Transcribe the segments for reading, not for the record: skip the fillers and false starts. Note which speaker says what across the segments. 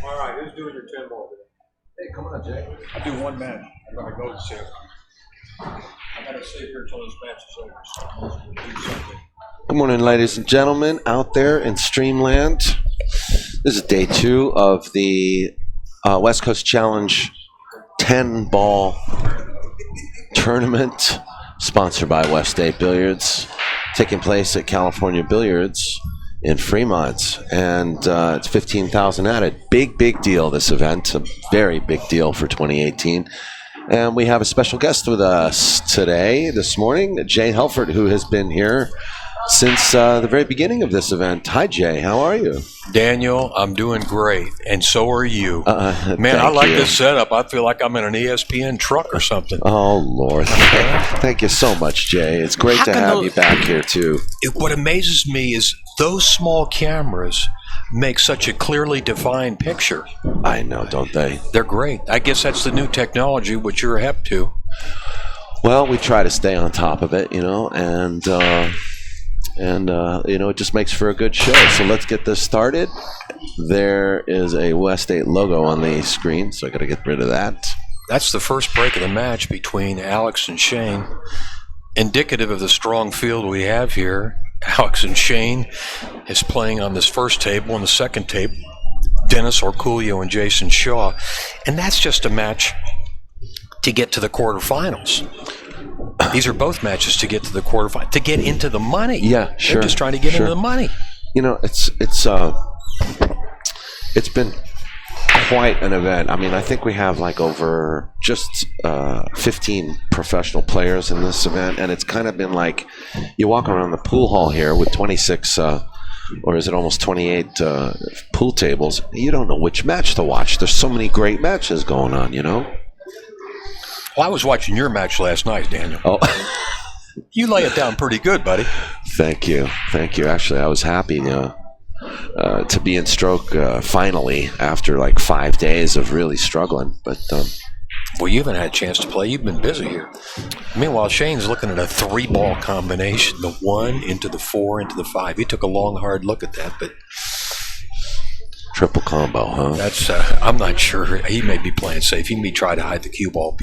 Speaker 1: All right, who's doing your 10 ball today?
Speaker 2: Hey, come on, Jay.
Speaker 3: I'll do one match. I'm going to go to see it. I got to stay here until this match is over. So I'm going to do something.
Speaker 2: Good morning, ladies and gentlemen, out there in Streamland. This is day 2 of the West Coast Challenge 10-ball tournament, sponsored by West State Billiards, taking place at California Billiards in Fremont, and it's 15,000 added. Big deal, this event, a very big deal for 2018. And we have a special guest with us this morning, Jay Helfert, who has been here since the very beginning of this event. Hi, Jay. How are you?
Speaker 3: Daniel, I'm doing great, and so are you. Man, I like this setup. I feel like I'm in an ESPN truck or something.
Speaker 2: Oh, Lord. Thank you so much, Jay. It's great to have you back here, too.
Speaker 3: What amazes me is those small cameras make such a clearly defined picture.
Speaker 2: I know, don't they?
Speaker 3: They're great. I guess that's the new technology, which you're hep to.
Speaker 2: Well, we try to stay on top of it, and it just makes for a good show. So let's get this started. There is a West State logo on the screen, so I got to get rid of that.
Speaker 3: That's the first break of the match between Alex and Shane. Indicative of the strong field we have here, Alex and Shane is playing on this first table. On the second table, Dennis Orculio and Jason Shaw. And that's just a match to get to the quarterfinals. These are both matches to get to the quarterfinals, to get into the money.
Speaker 2: Yeah, sure.
Speaker 3: They're just trying to get into the money.
Speaker 2: It's been quite an event. I mean, I think we have like over just 15 professional players in this event, and it's kind of been like you walk around the pool hall here with 26 or is it almost 28 pool tables. You don't know which match to watch. There's so many great matches going on,
Speaker 3: Well, I was watching your match last night, Daniel.
Speaker 2: Oh.
Speaker 3: You lay it down pretty good, buddy.
Speaker 2: Thank you. Actually, I was happy to be in stroke finally after like 5 days of really struggling. But
Speaker 3: well, you haven't had a chance to play. You've been busy here. Meanwhile, Shane's looking at a 3-ball combination, the 1 into the 4 into the 5. He took a long, hard look at that, but
Speaker 2: triple combo, huh?
Speaker 3: That's I'm not sure. He may be playing safe. He may try to hide the cue ball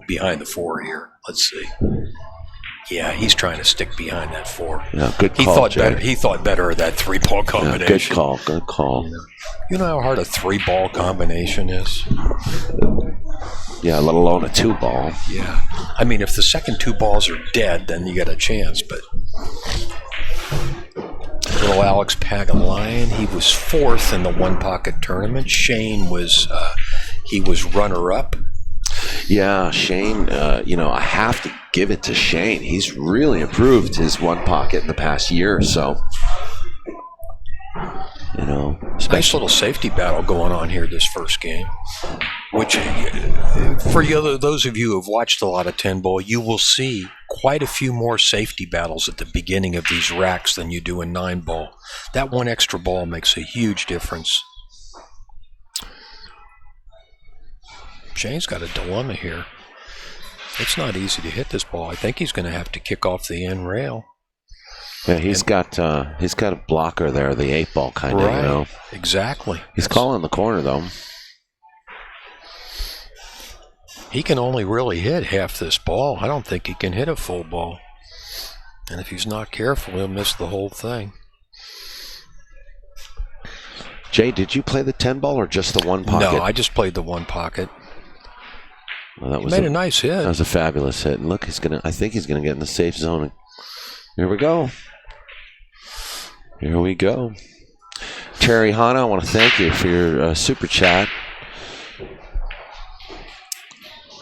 Speaker 3: behind the 4 here. Let's see. Yeah, he's trying to stick behind that 4.
Speaker 2: Yeah, good call, Jay.
Speaker 3: He thought better of that 3-ball combination.
Speaker 2: Yeah, good call.
Speaker 3: You know how hard a 3-ball combination is?
Speaker 2: Yeah, let alone a 2-ball.
Speaker 3: Yeah. I mean, if the second 2 balls are dead, then you got a chance, but little Alex PAGULAYAN, he was 4th in the one-pocket tournament. Shane was runner-up.
Speaker 2: Yeah, Shane, I have to give it to Shane. He's really improved his one pocket in the past year or so.
Speaker 3: Nice little safety battle going on here this first game, which for those of you who have watched a lot of 10-ball, you will see quite a few more safety battles at the beginning of these racks than you do in 9-ball. That one extra ball makes a huge difference. Shane's got a dilemma here. It's not easy to hit this ball. I think he's going to have to kick off the end rail.
Speaker 2: Yeah, he's got a blocker there, the 8-ball kind of,
Speaker 3: Right, exactly.
Speaker 2: He's calling the corner, though.
Speaker 3: He can only really hit half this ball. I don't think he can hit a full ball. And if he's not careful, he'll miss the whole thing.
Speaker 2: Jay, did you play the 10-ball or just the one pocket?
Speaker 3: No, I just played the one pocket.
Speaker 2: Well,
Speaker 3: he made a nice hit.
Speaker 2: That was a fabulous hit. And look, I think he's gonna get in the safe zone. Here we go. Terry Hanna, I want to thank you for your super chat.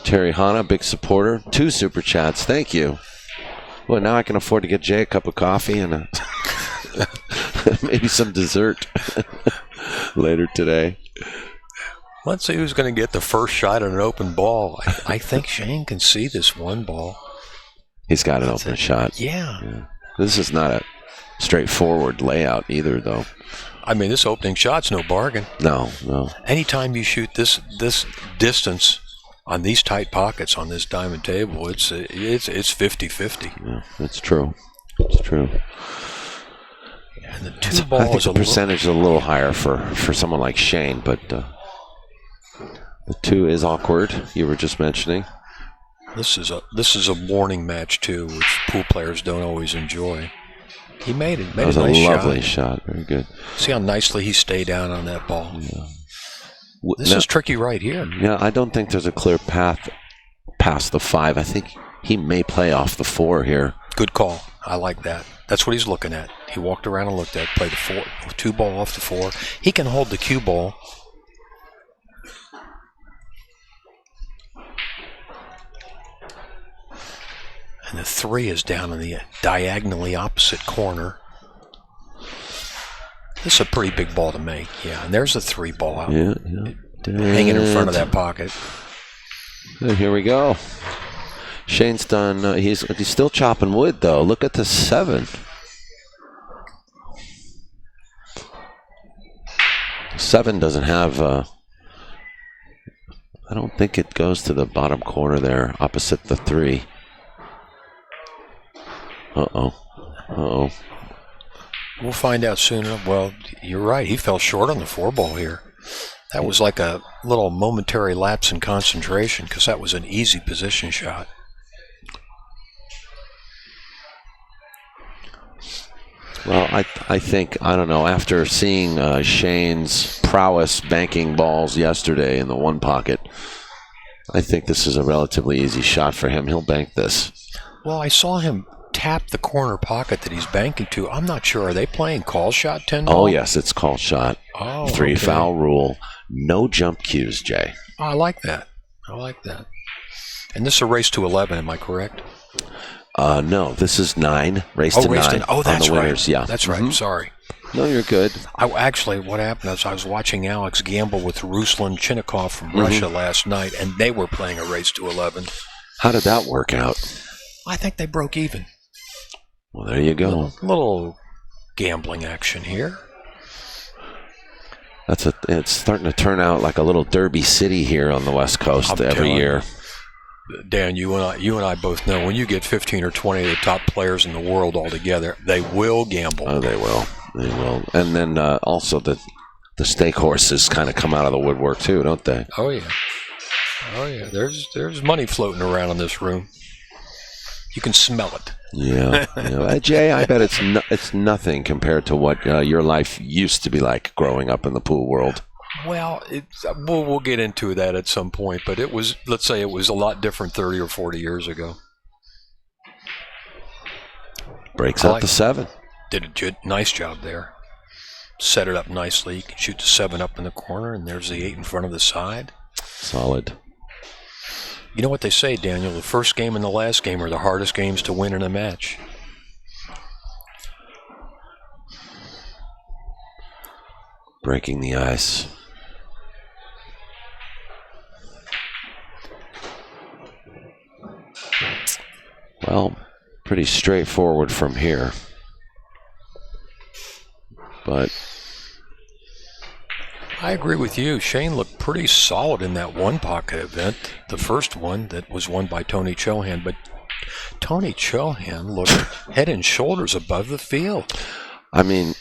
Speaker 2: Terry Hanna, big supporter. 2 super chats. Thank you. Well, now I can afford to get Jay a cup of coffee and maybe some dessert later today.
Speaker 3: Let's see who's going to get the first shot at an open ball. I think Shane can see this 1 ball.
Speaker 2: He's got an open shot.
Speaker 3: Yeah.
Speaker 2: This is not a straightforward layout either, though.
Speaker 3: I mean, this opening shot's no bargain.
Speaker 2: No.
Speaker 3: Anytime you shoot this distance on these tight pockets on this diamond table, it's 50-50.
Speaker 2: Yeah, that's true. It's true.
Speaker 3: And the 2 ball
Speaker 2: I think
Speaker 3: is
Speaker 2: the percentage is a little higher for someone like Shane, but The 2 is awkward. You were just mentioning.
Speaker 3: This is a warning match too, which pool players don't always enjoy. He made it. Made
Speaker 2: That was
Speaker 3: a nice
Speaker 2: a lovely shot. Very good.
Speaker 3: See how nicely he stayed down on that ball.
Speaker 2: Yeah.
Speaker 3: This is tricky right here.
Speaker 2: Yeah, I don't think there's a clear path past the 5. I think he may play off the 4 here.
Speaker 3: Good call. I like that. That's what he's looking at. He walked around and looked at it, played the 4, 2 ball off the 4. He can hold the cue ball. And the 3 is down in the diagonally opposite corner. This is a pretty big ball to make, yeah. And there's a 3 ball out, hanging in front of that pocket.
Speaker 2: And here we go. Shane's done. He's still chopping wood though. Look at the 7. 7 doesn't have. I don't think it goes to the bottom corner there, opposite the 3. Uh-oh.
Speaker 3: We'll find out soon. Well, you're right. He fell short on the 4 ball here. That was like a little momentary lapse in concentration because that was an easy position shot.
Speaker 2: Well, I think, I don't know, after seeing Shane's prowess banking balls yesterday in the 1 pocket, I think this is a relatively easy shot for him. He'll bank this.
Speaker 3: Well, I saw him tap the corner pocket that he's banking to. I'm not sure. Are they playing call shot 10 ball?
Speaker 2: Oh, yes, it's call shot.
Speaker 3: Oh,
Speaker 2: 3 foul rule. No jump cues, Jay.
Speaker 3: Oh, I like that. And this is a race to 11, am I correct?
Speaker 2: No, this is 9. Race to 9.
Speaker 3: Oh, that's
Speaker 2: on the winners.
Speaker 3: right.
Speaker 2: Yeah.
Speaker 3: That's right. Sorry.
Speaker 2: No, you're good.
Speaker 3: Actually, what happened is I was watching Alex gamble with Ruslan Chinnikov from Russia last night, and they were playing a race to 11.
Speaker 2: How did that work out?
Speaker 3: I think they broke even.
Speaker 2: Well, there you go.
Speaker 3: Little gambling action here.
Speaker 2: It's starting to turn out like a little Derby City here on the West Coast every year.
Speaker 3: Dan, you and I both know when you get 15 or 20 of the top players in the world all together, they will gamble.
Speaker 2: Oh, they will. And then also the stake horses kind of come out of the woodwork too, don't they?
Speaker 3: Oh yeah. There's money floating around in this room. You can smell it.
Speaker 2: Yeah. Jay, I bet it's nothing compared to what your life used to be like growing up in the pool world.
Speaker 3: Well, we'll get into that at some point, but let's say it was a lot different 30 or 40 years ago.
Speaker 2: Breaks out the 7.
Speaker 3: Did a nice job there. Set it up nicely. You can shoot the 7 up in the corner, and there's the 8 in front of the side.
Speaker 2: Solid.
Speaker 3: You know what they say, Daniel, the first game and the last game are the hardest games to win in a match.
Speaker 2: Breaking the ice. Well, pretty straightforward from here. But
Speaker 3: I agree with you. Shane looked pretty solid in that 1 pocket event, the first one that was won by Tony Chohan. But Tony Chohan looked head and shoulders above the field.
Speaker 2: I mean,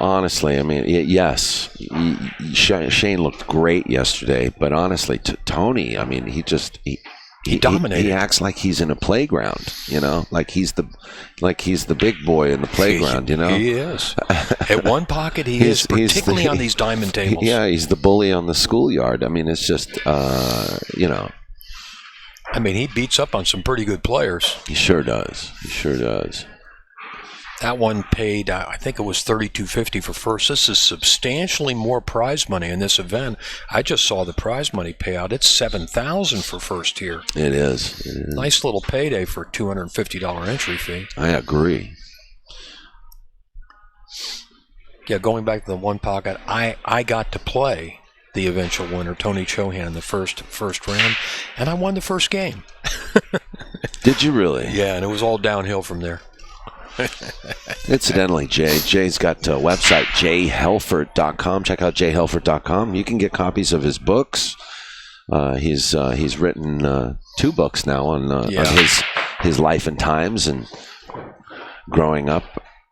Speaker 2: honestly, yes, Shane looked great yesterday. But honestly, Tony, he dominated. He acts like he's in a playground, like he's the big boy in the playground,
Speaker 3: He is. At 1 pocket, he is, particularly on these diamond tables.
Speaker 2: Yeah, he's the bully on the schoolyard. It's just,
Speaker 3: he beats up on some pretty good players.
Speaker 2: He sure does.
Speaker 3: That one paid, I think it was $32.50 for first. This is substantially more prize money in this event. I just saw the prize money payout. It's $7,000 for first here.
Speaker 2: It is.
Speaker 3: Nice little payday for a $250 entry fee.
Speaker 2: I agree.
Speaker 3: Yeah, going back to the 1 pocket, I got to play the eventual winner, Tony Chohan, in the first round, and I won the first game.
Speaker 2: Did you really?
Speaker 3: Yeah, and it was all downhill from there.
Speaker 2: Incidentally, Jay's got a website, jhelfert.com. Check out jhelfert.com. You can get copies of his books. He's written 2 books now on his life and times and growing up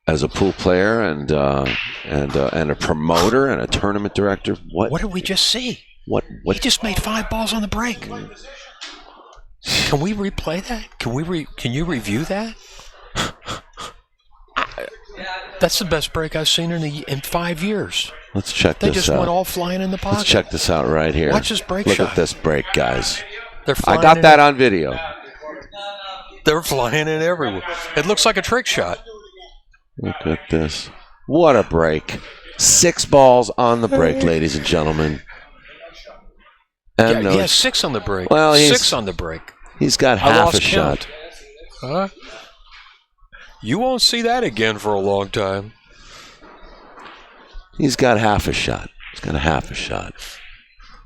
Speaker 2: as a pool player and a promoter and a tournament director.
Speaker 3: What did we just see?
Speaker 2: What?
Speaker 3: He just made 5 balls on the break. Can we replay that? Can you review that? That's the best break I've seen in 5 years.
Speaker 2: Let's check this out.
Speaker 3: They just went all flying in the pocket.
Speaker 2: Let's check this out right here.
Speaker 3: Watch this break
Speaker 2: Look
Speaker 3: shot.
Speaker 2: at this break, guys.
Speaker 3: I
Speaker 2: got that on video.
Speaker 3: They're flying in everywhere. It looks like a trick shot.
Speaker 2: Look at this. What a break. 6 balls on the break, ladies and gentlemen. And
Speaker 3: yeah, he has 6 on the break.
Speaker 2: Well,
Speaker 3: 6 on the break.
Speaker 2: He's got half a shot.
Speaker 3: Huh? You won't see that again for a long time.
Speaker 2: He's got half a shot. He's got a half a shot.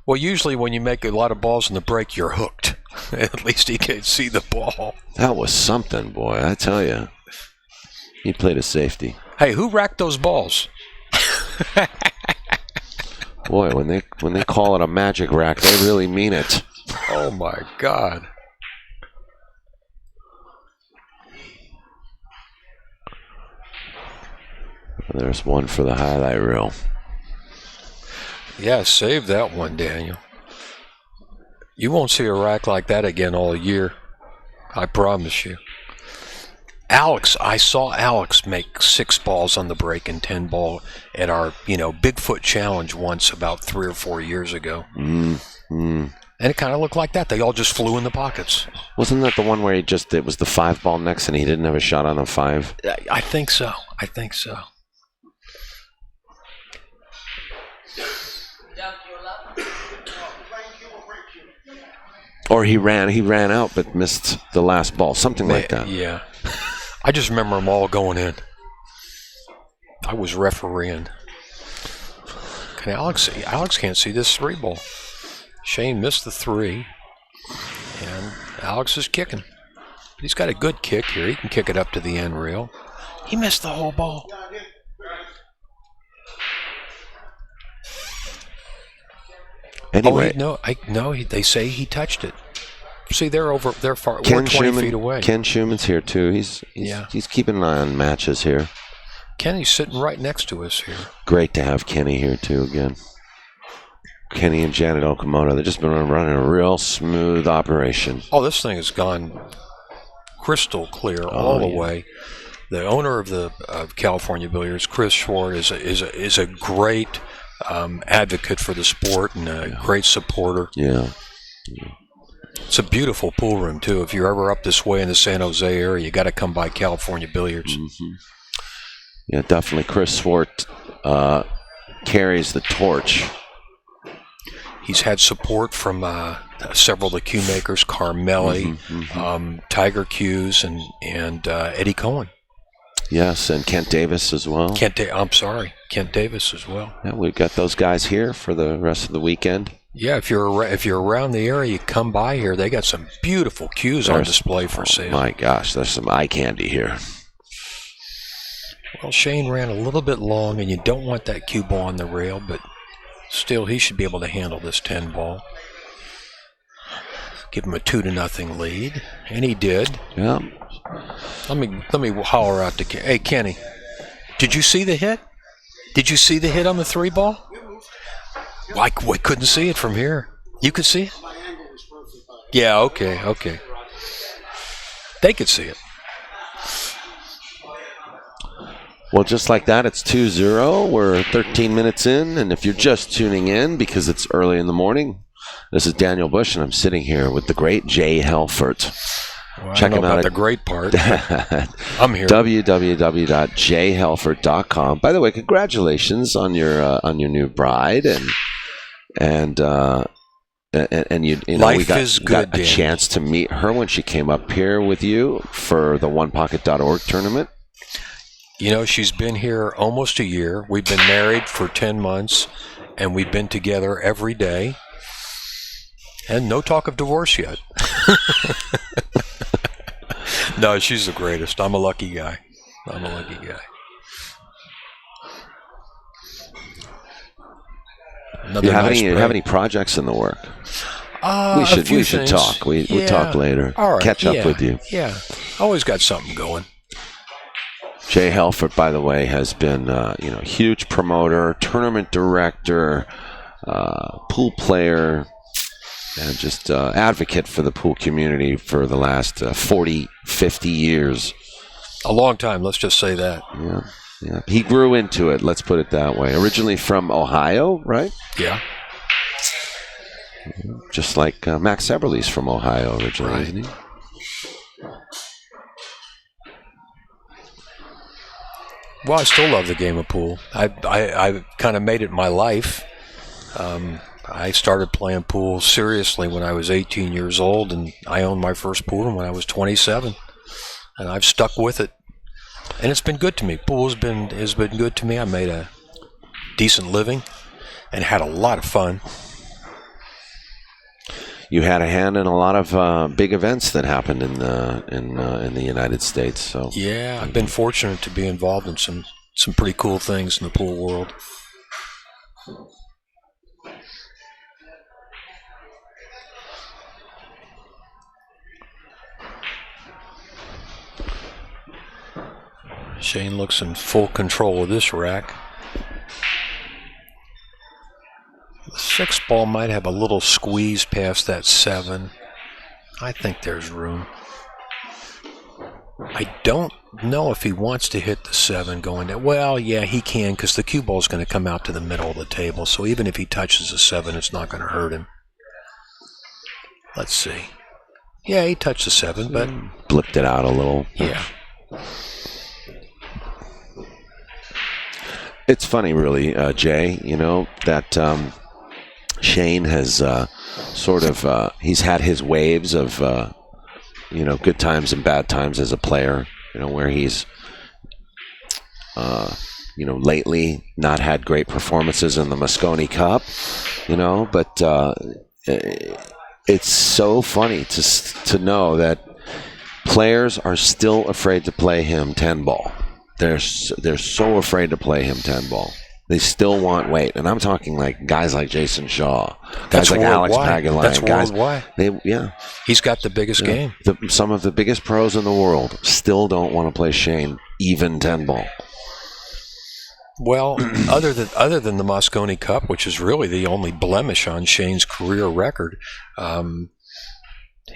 Speaker 3: Well, usually when you make a lot of balls in the break, you're hooked. At least he can see the ball.
Speaker 2: That was something, boy. I tell you. He played a safety.
Speaker 3: Hey, who racked those balls?
Speaker 2: Boy, when they call it a magic rack, they really mean it.
Speaker 3: Oh my God.
Speaker 2: There's one for the highlight reel.
Speaker 3: Yeah, save that one, Daniel. You won't see a rack like that again all year. I promise you. Alex, I saw Alex make 6 balls on the break and 10 ball at our, Bigfoot challenge once about 3 or 4 years ago. And it kind of looked like that. They all just flew in the pockets.
Speaker 2: Wasn't that the one where it was the 5 ball next and he didn't have a shot on the 5?
Speaker 3: I think so.
Speaker 2: Or he ran out but missed the last ball, something like that.
Speaker 3: Yeah. I just remember them all going in. I was refereeing. Alex can't see this 3 ball. Shane missed the 3, and Alex is kicking. He's got a good kick here. He can kick it up to the end rail. He missed the whole ball.
Speaker 2: Anyway,
Speaker 3: they say he touched it. See, they're far.
Speaker 2: Ken
Speaker 3: We're 20
Speaker 2: Schumann,
Speaker 3: feet away.
Speaker 2: Ken Schumann's here too. He's keeping an eye on matches here.
Speaker 3: Kenny's sitting right next to us here.
Speaker 2: Great to have Kenny here too again. Kenny and Janet Okamoto, they've just been running a real smooth operation.
Speaker 3: Oh, this thing has gone crystal clear all the way. The owner of California Billiards, Chris Schwartz, is a great advocate for the sport and a great supporter.
Speaker 2: Yeah.
Speaker 3: It's a beautiful pool room too. If you're ever up this way in the San Jose area, you got to come by California Billiards.
Speaker 2: Mm-hmm. Yeah, definitely. Chris Schwartz carries the torch.
Speaker 3: He's had support from several of the cue makers, Carmelli, Tiger Cues, and Eddie Cohen.
Speaker 2: Yes, and Kent Davis as well.
Speaker 3: Kent Davis as well.
Speaker 2: Yeah, we've got those guys here for the rest of the weekend.
Speaker 3: Yeah, if you're around the area, you come by here. They got some beautiful cues on display for sale.
Speaker 2: My gosh, there's some eye candy here.
Speaker 3: Well, Shane ran a little bit long, and you don't want that cue ball on the rail, but still, he should be able to handle this 10 ball. Give him a 2-0 lead, and he did.
Speaker 2: Yeah.
Speaker 3: Let me holler out to Kenny. Hey, Kenny, did you see the hit? Did you see the hit on the 3 ball? Well, I couldn't see it from here. You could see it? Yeah, okay. They could see it.
Speaker 2: Well, just like that, it's 2-0. We're 13 minutes in, and if you're just tuning in because it's early in the morning, this is Daniel Busch, and I'm sitting here with the great Jay Helfert.
Speaker 3: Well, check him out at the great part. I'm here.
Speaker 2: www.jhelfert.com. By the way, congratulations on your new bride, and you know, we got a chance to meet her when she came up here with you for the OnePocket.org tournament.
Speaker 3: You know, she's been here almost a year. We've been married for 10 months, and we've been together every day. And no talk of divorce yet. No, she's the greatest. I'm a lucky guy.
Speaker 2: You have any projects in the work? We should talk. We talk later.
Speaker 3: All right.
Speaker 2: Catch up with you.
Speaker 3: Yeah, always got something going.
Speaker 2: Jay Helfert, by the way, has been huge promoter, tournament director, pool player, and just advocate for the pool community for the last 40, 50 years.
Speaker 3: A long time, let's just say that.
Speaker 2: Yeah. He grew into it, let's put it that way. Originally from Ohio, right?
Speaker 3: Yeah.
Speaker 2: Just like Max Eberle's from Ohio originally, isn't he?
Speaker 3: Well, I still love the game of pool. I kind of made it my life. I started playing pool seriously when I was 18 years old, and I owned my first pool when I was 27, and I've stuck with it. And it's been good to me. Pool has been good to me. I made a decent living and had a lot of fun.
Speaker 2: You had a hand in a lot of big events that happened in the United States. So
Speaker 3: yeah, I've been fortunate to be involved in some pretty cool things in the pool world. Shane looks in full control of this rack. The 6 ball might have a little squeeze past that 7. I think there's room. I don't know if he wants to hit the 7 going down. Well, yeah, he can, because the cue ball is going to come out to the middle of the table. So even if he touches the 7, it's not going to hurt him. Let's see. Yeah, he touched the 7, but
Speaker 2: blipped it out a little.
Speaker 3: Yeah.
Speaker 2: It's funny, really, Jay, you know, that Shane has he's had his waves of, good times and bad times as a player, where he's, lately not had great performances in the Moscone Cup, but it's so funny to know that players are still afraid to play him 10 ball. They're so afraid to play him 10 ball. They still want weight, and I'm talking like guys like Jason Shaw, guys like Alex PAGULAYAN.
Speaker 3: That's worldwide. He's got the biggest game.
Speaker 2: Some of the biggest pros in the world still don't want to play Shane even 10 ball.
Speaker 3: Well, other than the Moscone Cup, which is really the only blemish on Shane's career record,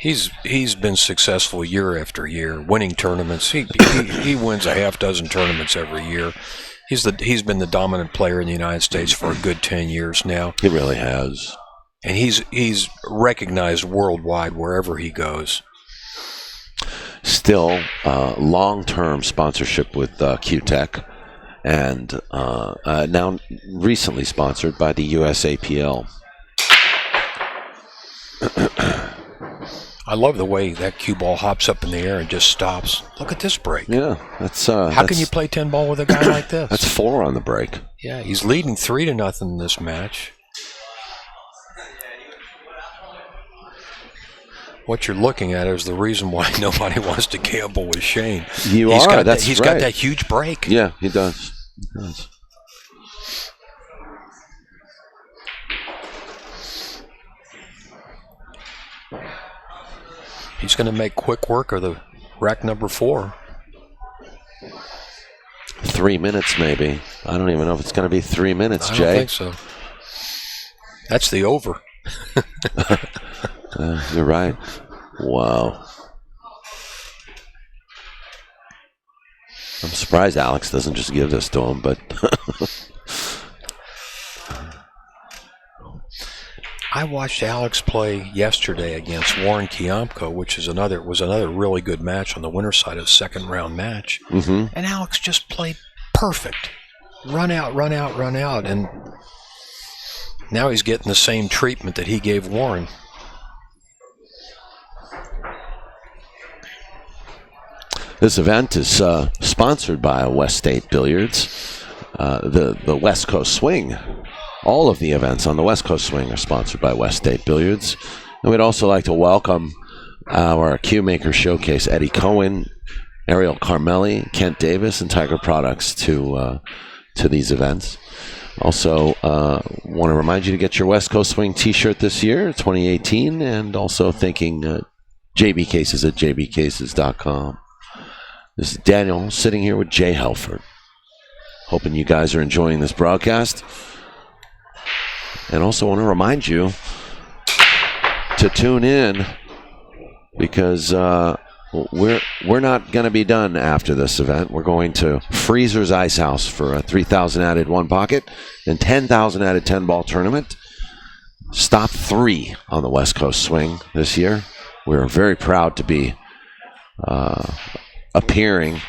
Speaker 3: he's been successful year after year, winning tournaments. He wins a half dozen tournaments every year. He's been the dominant player in the United States for a good 10 years now.
Speaker 2: He really has,
Speaker 3: and he's recognized worldwide wherever he goes.
Speaker 2: Still, long-term sponsorship with Q-Tech, and now recently sponsored by the USAPL.
Speaker 3: I love the way that cue ball hops up in the air and just stops. Look at this break.
Speaker 2: Yeah, that's.
Speaker 3: How can you play 10 ball with a guy like this?
Speaker 2: That's 4 on the break.
Speaker 3: Yeah, he's leading 3-0 in this match. What you're looking at is the reason why nobody wants to gamble with Shane.
Speaker 2: He's
Speaker 3: got
Speaker 2: right.
Speaker 3: that huge break.
Speaker 2: Yeah, he does. He does.
Speaker 3: He's going to make quick work of the rack number 4.
Speaker 2: 3 minutes, maybe. I don't even know if it's going to be 3 minutes, Jay.
Speaker 3: I don't think so. That's the over.
Speaker 2: You're right. Wow. I'm surprised Alex doesn't just give this to him, but...
Speaker 3: I watched Alex play yesterday against Warren Kiamko, which was another really good match on the winner's side of second round match.
Speaker 2: Mm-hmm.
Speaker 3: And Alex just played perfect. Run out, run out, run out. And now he's getting the same treatment that he gave Warren.
Speaker 2: This event is sponsored by West State Billiards, the West Coast Swing. All of the events on the West Coast Swing are sponsored by West State Billiards. And we'd also like to welcome our Cue Maker Showcase, Eddie Cohen, Ariel Carmelli, Kent Davis, and Tiger Products to these events. Also, want to remind you to get your West Coast Swing t-shirt this year, 2018, and also thanking JB Cases at jbcases.com. This is Daniel sitting here with Jay Helfert. Hoping you guys are enjoying this broadcast. And also want to remind you to tune in because we're not going to be done after this event. We're going to Freezer's Ice House for a 3,000 added one pocket and 10,000 added 10-ball tournament. Stop 3 on the West Coast swing this year. We're very proud to be appearing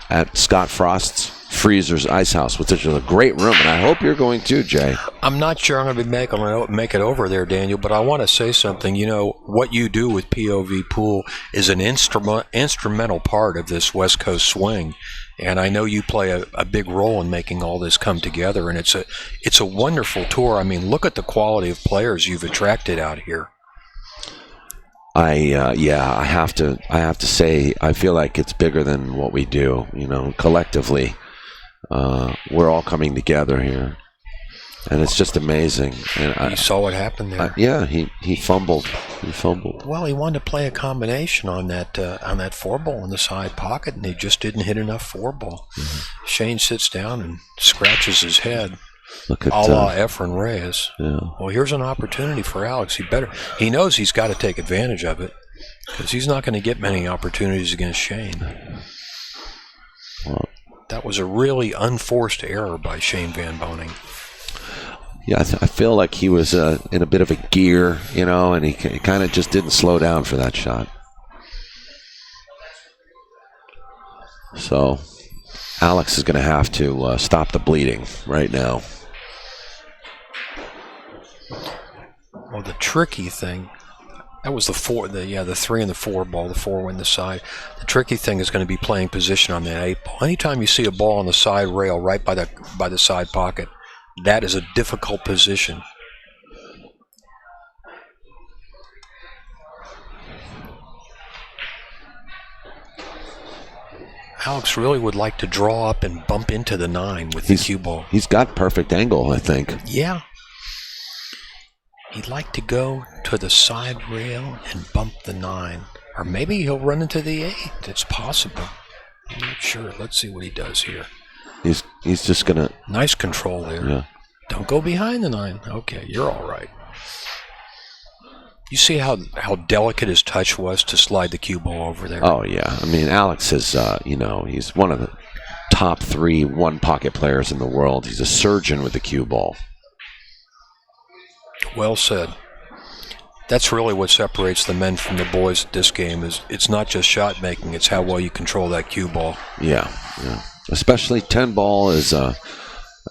Speaker 2: at Scott Frost's Freezer's Ice House, which is a great room, and I hope you're going too, Jay.
Speaker 3: I'm not sure I'm going to be make it over there, Daniel, but I want to say something. You know, what you do with POVPOOL is an instrumental part of this West Coast swing, and I know you play a big role in making all this come together, and it's a wonderful tour. I mean, look at the quality of players you've attracted out here.
Speaker 2: I have to say I feel like it's bigger than what we do. You know, collectively, we're all coming together here, and it's just amazing. And
Speaker 3: you saw what happened there.
Speaker 2: Yeah, he fumbled. He fumbled.
Speaker 3: Well, he wanted to play a combination on that 4-ball in the side pocket, and he just didn't hit enough 4-ball. Mm-hmm. Shane sits down and scratches his head.
Speaker 2: Look at
Speaker 3: a la Efren Reyes.
Speaker 2: Yeah.
Speaker 3: Well, here's an opportunity for Alex. He knows he's got to take advantage of it because he's not going to get many opportunities against Shane.
Speaker 2: Well,
Speaker 3: that was a really unforced error by Shane VanBOENING.
Speaker 2: Yeah, I feel like he was in a bit of a gear, you know, and he kind of just didn't slow down for that shot. So Alex is going to have to stop the bleeding right now.
Speaker 3: Well, the tricky thing, that was the 3 and the 4-ball. The 4 went the side. The tricky thing is going to be playing position on that 8-ball. Anytime you see a ball on the side rail right by the side pocket, that is a difficult position. Alex really would like to draw up and bump into the 9 with the cue ball.
Speaker 2: He's got perfect angle, I think.
Speaker 3: Yeah. He'd like to go to the side rail and bump the 9. Or maybe he'll run into the 8. It's possible. I'm not sure. Let's see what he does here.
Speaker 2: He's just going to...
Speaker 3: Nice control there.
Speaker 2: Yeah.
Speaker 3: Don't go behind the 9. Okay, you're all right. You see how delicate his touch was to slide the cue ball over there?
Speaker 2: Oh, yeah. I mean, Alex is, he's one of the top 3 one-pocket players in the world. He's a surgeon with the cue ball.
Speaker 3: Well said. That's really what separates the men from the boys at this game. Is it's not just shot making; it's how well you control that cue ball.
Speaker 2: Yeah. Especially 10-ball is 10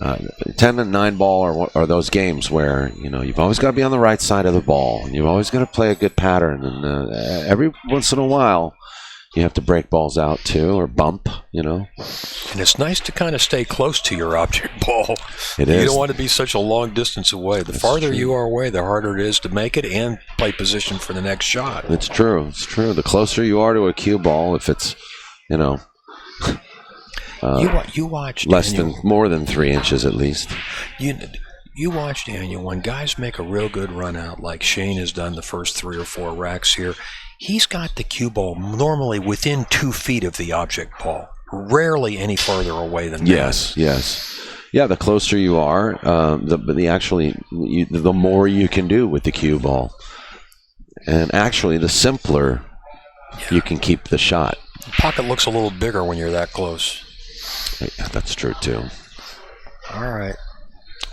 Speaker 2: and 9-ball are those games where you've always got to be on the right side of the ball, and you've always got to play a good pattern. And every once in a while, you have to break balls out too, or bump. And
Speaker 3: it's nice to kind of stay close to your object ball.
Speaker 2: It is.
Speaker 3: You don't want to be such a long distance away. The farther you are away, the harder it is to make it and play position for the next shot.
Speaker 2: It's true. It's true. The closer you are to a cue ball, if it's,
Speaker 3: you watch
Speaker 2: more than 3 inches at least.
Speaker 3: You watch, Daniel, when guys make a real good run out, like Shane has done the first 3 or 4 racks here, he's got the cue ball normally within 2 feet of the object ball, rarely any farther away than that.
Speaker 2: Yes. Yeah, the closer you are, the more you can do with the cue ball. And actually, the simpler you can keep the shot.
Speaker 3: The pocket looks a little bigger when you're that close.
Speaker 2: Yeah, that's true, too.
Speaker 3: All right.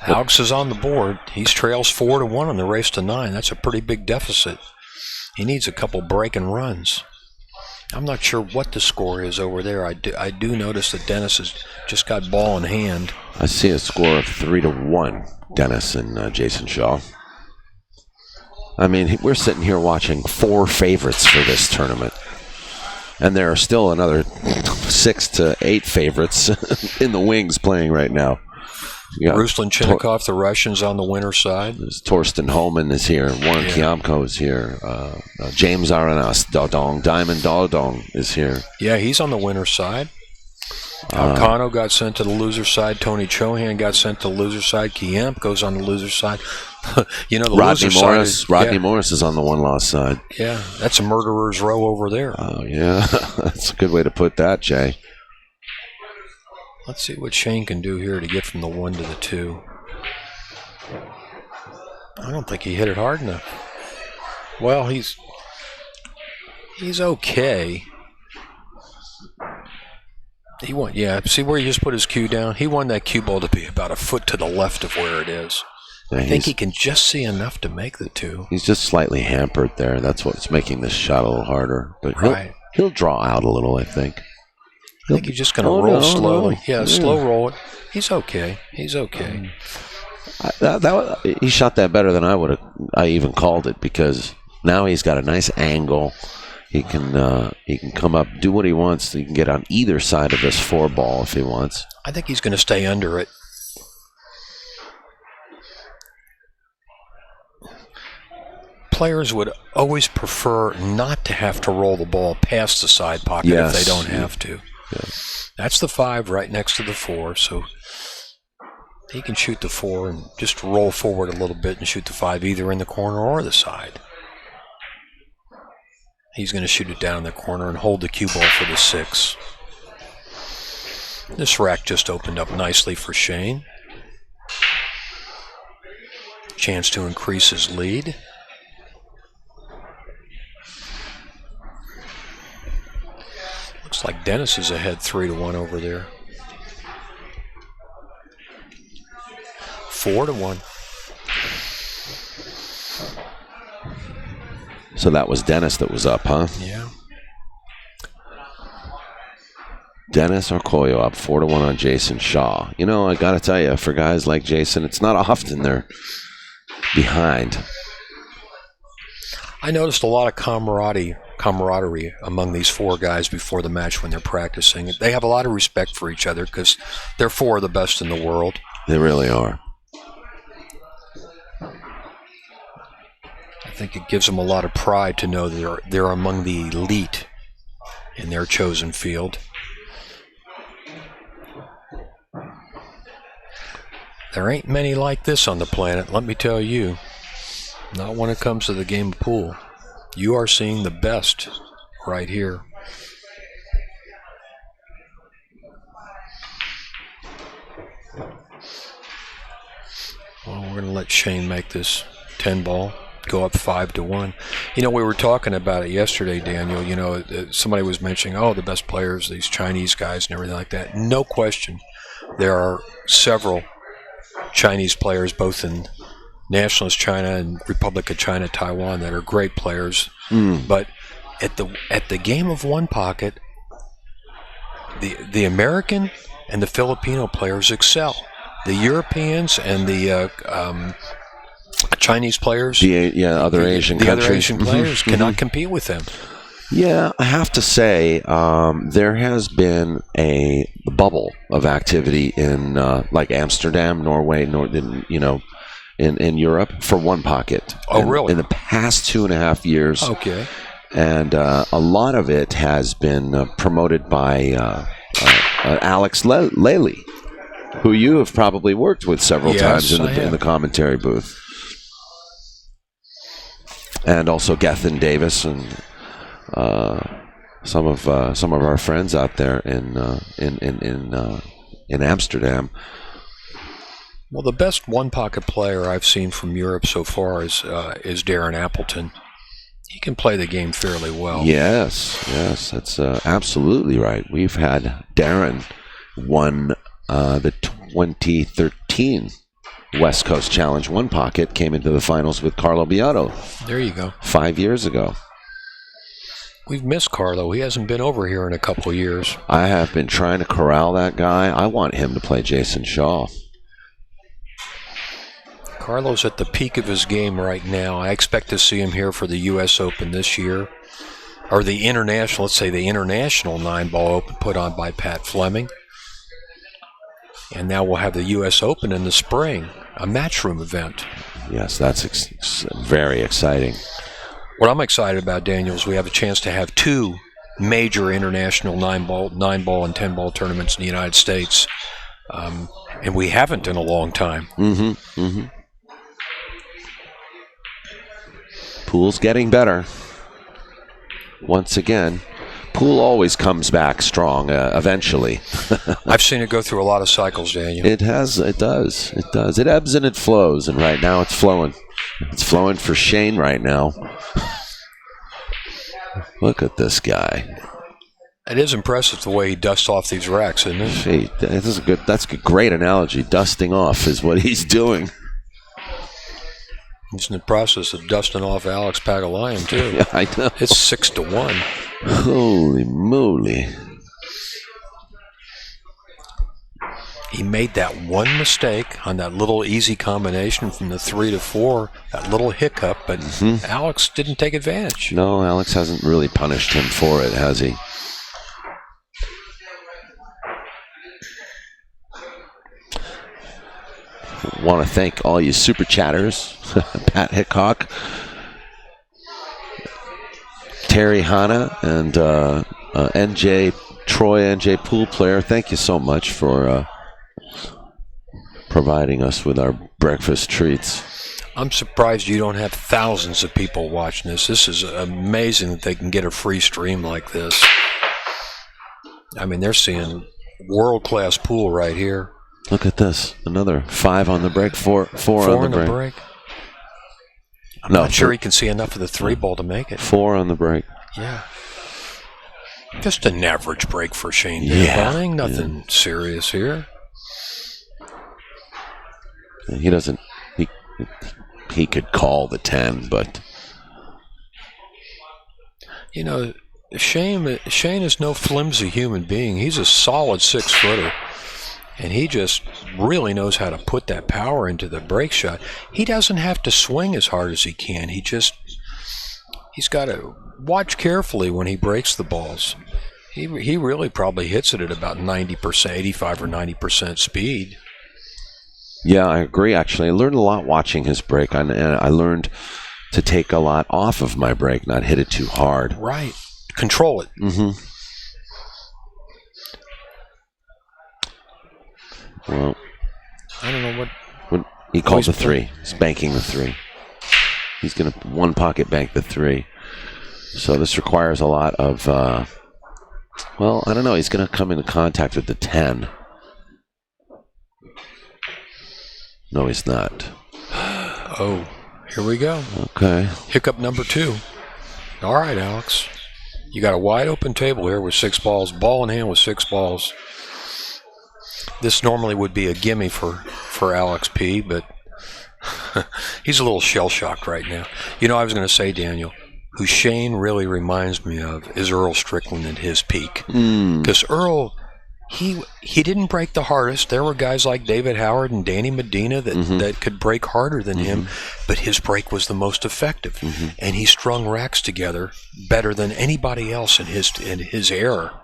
Speaker 3: Alex is on the board. He trails 4-1 on the race to 9. That's a pretty big deficit. He needs a couple breaking runs. I'm not sure what the score is over there. I do notice that Dennis has just got ball in hand.
Speaker 2: I see a score of 3-1, Dennis and Jason Shaw. I mean, we're sitting here watching 4 favorites for this tournament. And there are still another 6 to 8 favorites in the wings playing right now.
Speaker 3: Ruslan Chinnikov, the Russians, on the winner's side.
Speaker 2: Torsten Holman is here. Warren Kiamko is here. James Aranas Dodong, Diamond Dodong is here.
Speaker 3: Yeah, he's on the winner's side. Kano got sent to the loser's side. Tony Chohan got sent to the loser's side. Kiamp goes on the loser's side.
Speaker 2: Rodney Morris is on the one-loss side.
Speaker 3: Yeah, that's a murderer's row over there.
Speaker 2: Oh, yeah. That's a good way to put that, Jay.
Speaker 3: Let's see what Shane can do here to get from the 1 to the 2. I don't think he hit it hard enough. Well, he's okay. He won, yeah. See where he just put his cue down? He wanted that cue ball to be about a foot to the left of where it is.
Speaker 2: Yeah,
Speaker 3: I think he can just see enough to make the 2.
Speaker 2: He's just slightly hampered there. That's what's making this shot a little harder. But he'll draw out a little, I think.
Speaker 3: I think he's just going to roll slowly. No. Yeah, slow roll it. He's okay. He's okay.
Speaker 2: He shot that better than I would have. I even called it, because now he's got a nice angle. He can come up, do what he wants. He can get on either side of this 4 ball if he wants.
Speaker 3: I think he's going to stay under it. Players would always prefer not to have to roll the ball past the side pocket if they don't have to.
Speaker 2: Yeah.
Speaker 3: That's the 5 right next to the 4, so he can shoot the 4 and just roll forward a little bit and shoot the 5 either in the corner or the side. He's going to shoot it down in the corner and hold the cue ball for the 6. This rack just opened up nicely for Shane. Chance to increase his lead. Looks like Dennis is ahead 3-1 over there. 4-1.
Speaker 2: So that was Dennis that was up, huh?
Speaker 3: Yeah.
Speaker 2: Dennis or Koyo up 4-1 on Jason Shaw. You know, I got to tell you, for guys like Jason, it's not often they're behind.
Speaker 3: I noticed a lot of camaraderie among these 4 guys before the match when they're practicing. They have a lot of respect for each other because they're 4 of the best in the world.
Speaker 2: They really are.
Speaker 3: I think it gives them a lot of pride to know they're among the elite in their chosen field. There ain't many like this on the planet, let me tell you. Not when it comes to the game of pool. You are seeing the best right here. Well, we're going to let Shane make this 10 ball. Go up 5-1. You know, we were talking about it yesterday, Daniel. You know, somebody was mentioning, the best players, these Chinese guys and everything like that. No question. There are several Chinese players, both in Nationalist China and Republic of China, Taiwan, that are great players. But at the game of 1 pocket, the American and the Filipino players excel. The Europeans and the Chinese players,
Speaker 2: other Asian countries.
Speaker 3: Other Asian players cannot compete with them.
Speaker 2: Yeah, I have to say, there has been a bubble of activity in like Amsterdam, Norway, in Europe for 1 pocket.
Speaker 3: Really?
Speaker 2: In the past 2.5 years.
Speaker 3: Okay.
Speaker 2: And a lot of it has been promoted by Alex Lely, who you have probably worked with several times in the commentary booth. And also Gethin Davis and some of our friends out there in Amsterdam.
Speaker 3: Well, the best 1 pocket player I've seen from Europe so far is Darren Appleton. He can play the game fairly well.
Speaker 2: Yes, that's absolutely right. We've had Darren won the 2013 West Coast Challenge 1 pocket, came into the finals with Carlo Beato.
Speaker 3: There you go.
Speaker 2: 5 years ago.
Speaker 3: We've missed Carlo. He hasn't been over here in a couple of years.
Speaker 2: I have been trying to corral that guy. I want him to play Jason Shaw.
Speaker 3: Carlo's at the peak of his game right now. I expect to see him here for the U.S. Open this year. Or the international, let's say the international 9-ball open put on by Pat Fleming. And now we'll have the U.S. Open in the spring, a matchroom event.
Speaker 2: Yes, that's very exciting.
Speaker 3: What I'm excited about, Daniel, is we have a chance to have 2 major international 9-ball and 10-ball tournaments in the United States. And we haven't in a long time.
Speaker 2: Pool's getting better. Once again. Pool always comes back strong eventually.
Speaker 3: I've seen it go through a lot of cycles, Daniel.
Speaker 2: It does. It ebbs and it flows, and right now it's flowing. It's flowing for Shane right now. Look at this guy.
Speaker 3: It is impressive the way he dusts off these racks, isn't it?
Speaker 2: Gee, that's a great analogy. Dusting off is what he's doing.
Speaker 3: He's in the process of dusting off Alex PAGULAYAN, too.
Speaker 2: Yeah, I know.
Speaker 3: It's 6-1.
Speaker 2: Holy moly.
Speaker 3: He made that one mistake on that little easy combination from the 3 to 4, that little hiccup, but Alex didn't take advantage.
Speaker 2: No, Alex hasn't really punished him for it, has he? Want to thank all you super chatters. Pat Hickok, Terry Hanna, and Troy NJ Pool Player. Thank you so much for providing us with our breakfast treats.
Speaker 3: I'm surprised you don't have thousands of people watching this. This is amazing that they can get a free stream like this. I mean, they're seeing world-class pool right here.
Speaker 2: Look at this. Another 5 on the break, 4 on the break.
Speaker 3: I'm not sure he can see enough of the 3-ball to make it.
Speaker 2: 4 on the break.
Speaker 3: Yeah. Just an average break for Shane.
Speaker 2: Yeah.
Speaker 3: Nothing serious here.
Speaker 2: He doesn't. He could call the 10, but
Speaker 3: you know, Shane is no flimsy human being. He's a solid 6-footer. And he just really knows how to put that power into the break shot. He doesn't have to swing as hard as he can. He's got to watch carefully when he breaks the balls. He really probably hits it at about 90%, 85 or 90% speed.
Speaker 2: Yeah, I agree, actually. I learned a lot watching his break, and I learned to take a lot off of my break, not hit it too hard.
Speaker 3: Right. Control it.
Speaker 2: Mm-hmm. Well,
Speaker 3: I don't know
Speaker 2: what he called the 3. He's banking the 3. He's going to one pocket bank the 3. So this requires a lot of, well, I don't know. He's going to come into contact with the 10. No, he's not.
Speaker 3: Oh, here we go.
Speaker 2: Okay.
Speaker 3: Hiccup number 2. All right, Alex. You got a wide open table here with 6 balls. Ball in hand with 6 balls. This normally would be a gimme for Alex P, but he's a little shell-shocked right now. You know, I was going to say, Daniel, who Shane really reminds me of is Earl Strickland at his peak. Because Earl, he didn't break the hardest. There were guys like David Howard and Danny Medina that could break harder than him, but his break was the most effective. And he strung racks together better than anybody else in his era.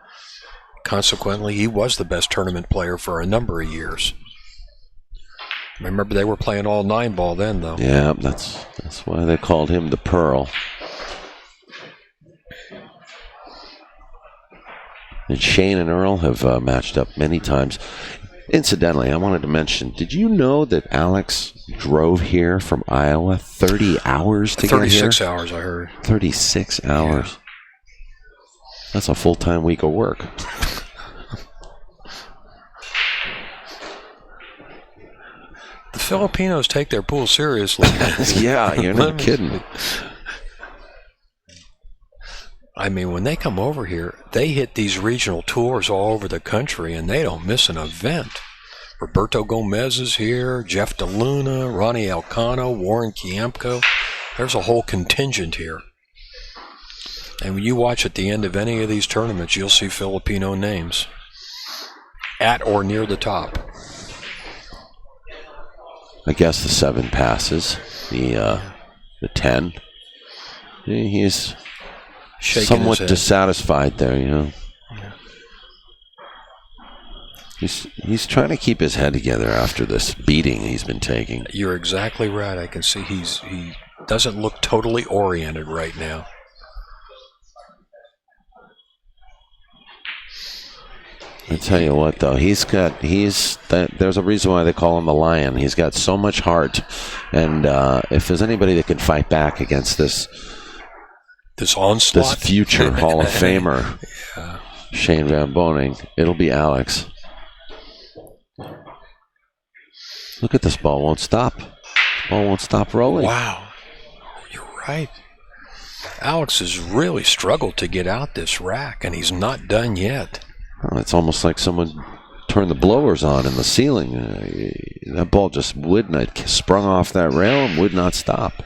Speaker 3: Consequently, he was the best tournament player for a number of years. Remember, they were playing all 9-ball then, though.
Speaker 2: Yeah, that's why they called him the Pearl. And Shane and Earl have matched up many times. Incidentally, I wanted to mention, did you know that Alex drove here from Iowa 30 hours to get here?
Speaker 3: 36 hours, I heard.
Speaker 2: 36 hours. Yeah. That's a full-time week of work.
Speaker 3: The Filipinos take their pool seriously.
Speaker 2: Yeah, you're not kidding.
Speaker 3: I mean, when they come over here, they hit these regional tours all over the country, and they don't miss an event. Roberto Gomez is here, Jeff DeLuna, Ronnie Alcano, Warren Kiemko. There's a whole contingent here. And when you watch at the end of any of these tournaments, you'll see Filipino names at or near the top.
Speaker 2: I guess the 7 passes, the 10. He's shaking somewhat dissatisfied there, you know.
Speaker 3: Yeah.
Speaker 2: He's trying to keep his head together after this beating he's been taking.
Speaker 3: You're exactly right. I can see he doesn't look totally oriented right now.
Speaker 2: I tell you what, though, there's a reason why they call him the Lion. He's got so much heart, and if there's anybody that can fight back against this
Speaker 3: onslaught,
Speaker 2: this future Hall of Famer,
Speaker 3: yeah.
Speaker 2: Shane VanBOENING, it'll be Alex. Look at this ball, won't stop. Ball won't stop rolling.
Speaker 3: Wow. You're right. Alex has really struggled to get out this rack, and he's not done yet.
Speaker 2: Oh, it's almost like someone turned the blowers on in the ceiling. That ball just would not sprung off that rail and would not stop.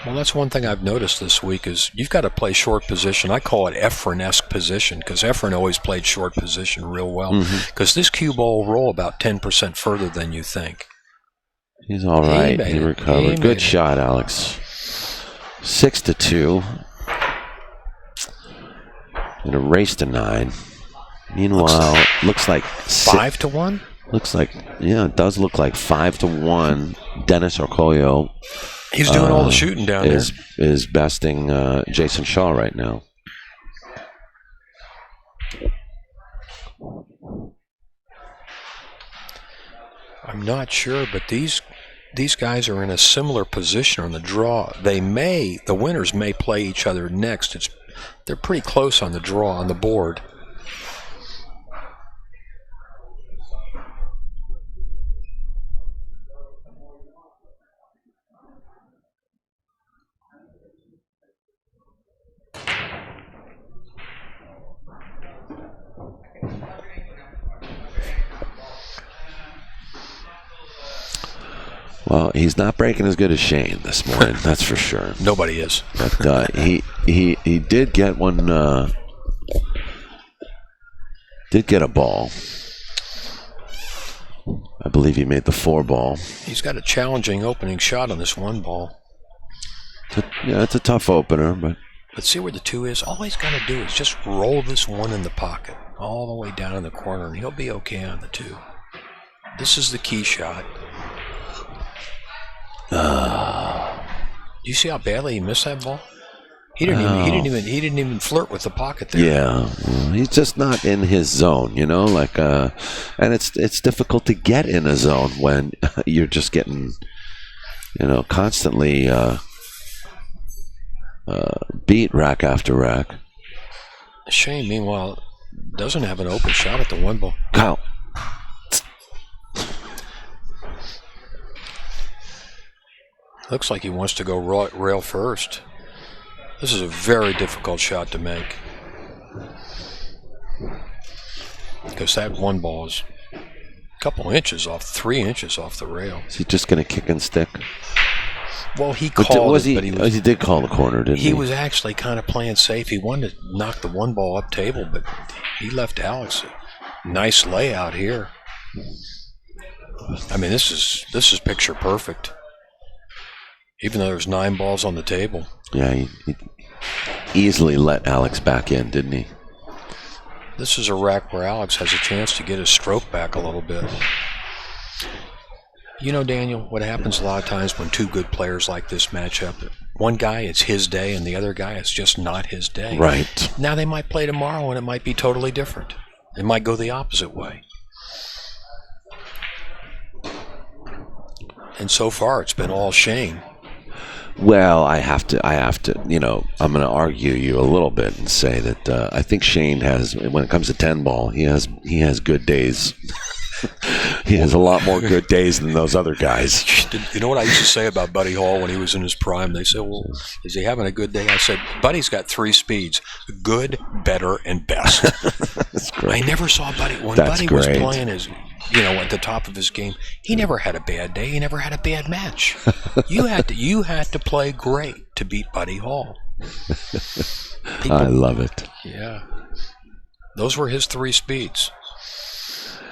Speaker 3: Well, that's one thing I've noticed this week is you've got to play short position. I call it Efren-esque position because Efren always played short position real well. Because this cue ball will roll about 10% further than you think.
Speaker 2: He's all right. He recovered. Good shot, Alex. 6-2. In a race to 9. Meanwhile, looks like
Speaker 3: 5-1.
Speaker 2: Looks like, yeah, it does look like 5-1. Dennis Orcollo.
Speaker 3: He's doing all the shooting down there.
Speaker 2: Is besting Jason Shaw right now.
Speaker 3: I'm not sure, but these guys are in a similar position on the draw. The winners may play each other next. They're pretty close on the draw on the board.
Speaker 2: Well, he's not breaking as good as Shane this morning, that's for sure.
Speaker 3: Nobody is.
Speaker 2: But he did get one. Did get a ball. I believe he made the 4 ball.
Speaker 3: He's got a challenging opening shot on this 1 ball.
Speaker 2: Yeah, it's a tough opener, but
Speaker 3: see where the 2 is? All he's got to do is just roll this 1 in the pocket all the way down in the corner, and he'll be okay on the 2. This is the key shot. You see how badly he missed that ball? He didn't even flirt with the pocket there.
Speaker 2: Yeah, he's just not in his zone, you know. Like, and it's difficult to get in a zone when you're just getting, constantly beat rack after rack.
Speaker 3: Shane, meanwhile, doesn't have an open shot at the 1 ball.
Speaker 2: Kyle.
Speaker 3: Looks like he wants to go rail first. This is a very difficult shot to make. Because that 1 ball is a couple inches off, 3 inches off the rail.
Speaker 2: Is he just going to kick and stick?
Speaker 3: Well, he called it, but
Speaker 2: he did call the corner, didn't he?
Speaker 3: He was actually kind of playing safe. He wanted to knock the 1 ball up table, but he left Alex a nice layout here. I mean, this is picture perfect. Even though there's 9 balls on the table.
Speaker 2: Yeah, he easily let Alex back in, didn't he?
Speaker 3: This is a rack where Alex has a chance to get his stroke back a little bit. You know, Daniel, what happens a lot of times when 2 good players like this match up, one guy, it's his day, and the other guy, it's just not his day.
Speaker 2: Right.
Speaker 3: Now they might play tomorrow, and it might be totally different. It might go the opposite way. And so far, it's been all Shane.
Speaker 2: Well, I have to, I'm going to argue you a little bit and say that I think Shane has, when it comes to 10 ball, he has good days. He has a lot more good days than those other guys.
Speaker 3: You know what I used to say about Buddy Hall when he was in his prime? They said, well, is he having a good day? I said, Buddy's got 3 speeds, good, better, and best.
Speaker 2: That's great.
Speaker 3: I never saw Buddy, when
Speaker 2: That's
Speaker 3: Buddy
Speaker 2: great.
Speaker 3: was playing his, at the top of his game, he never had a bad day. He never had a bad match. You had to play great to beat Buddy Hall.
Speaker 2: I love it.
Speaker 3: Yeah. Those were his 3 speeds.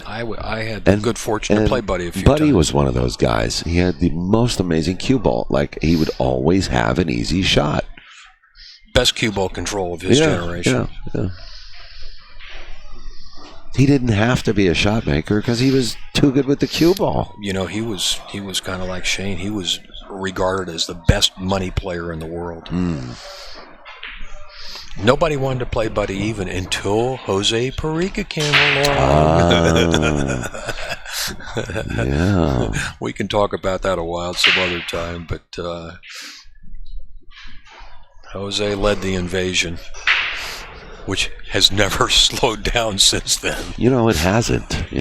Speaker 3: I had the good fortune to play Buddy a few times.
Speaker 2: Buddy was one of those guys. He had the most amazing cue ball. Like, he would always have an easy shot.
Speaker 3: Best cue ball control of his generation.
Speaker 2: Yeah. He didn't have to be a shot maker because he was too good with the cue ball.
Speaker 3: You know, he was kind of like Shane. He was regarded as the best money player in the world. Nobody wanted to play Buddy even until Jose Perica came along.
Speaker 2: Yeah.
Speaker 3: We can talk about that a while some other time, but Jose led the invasion. which has never slowed down since then.
Speaker 2: It hasn't,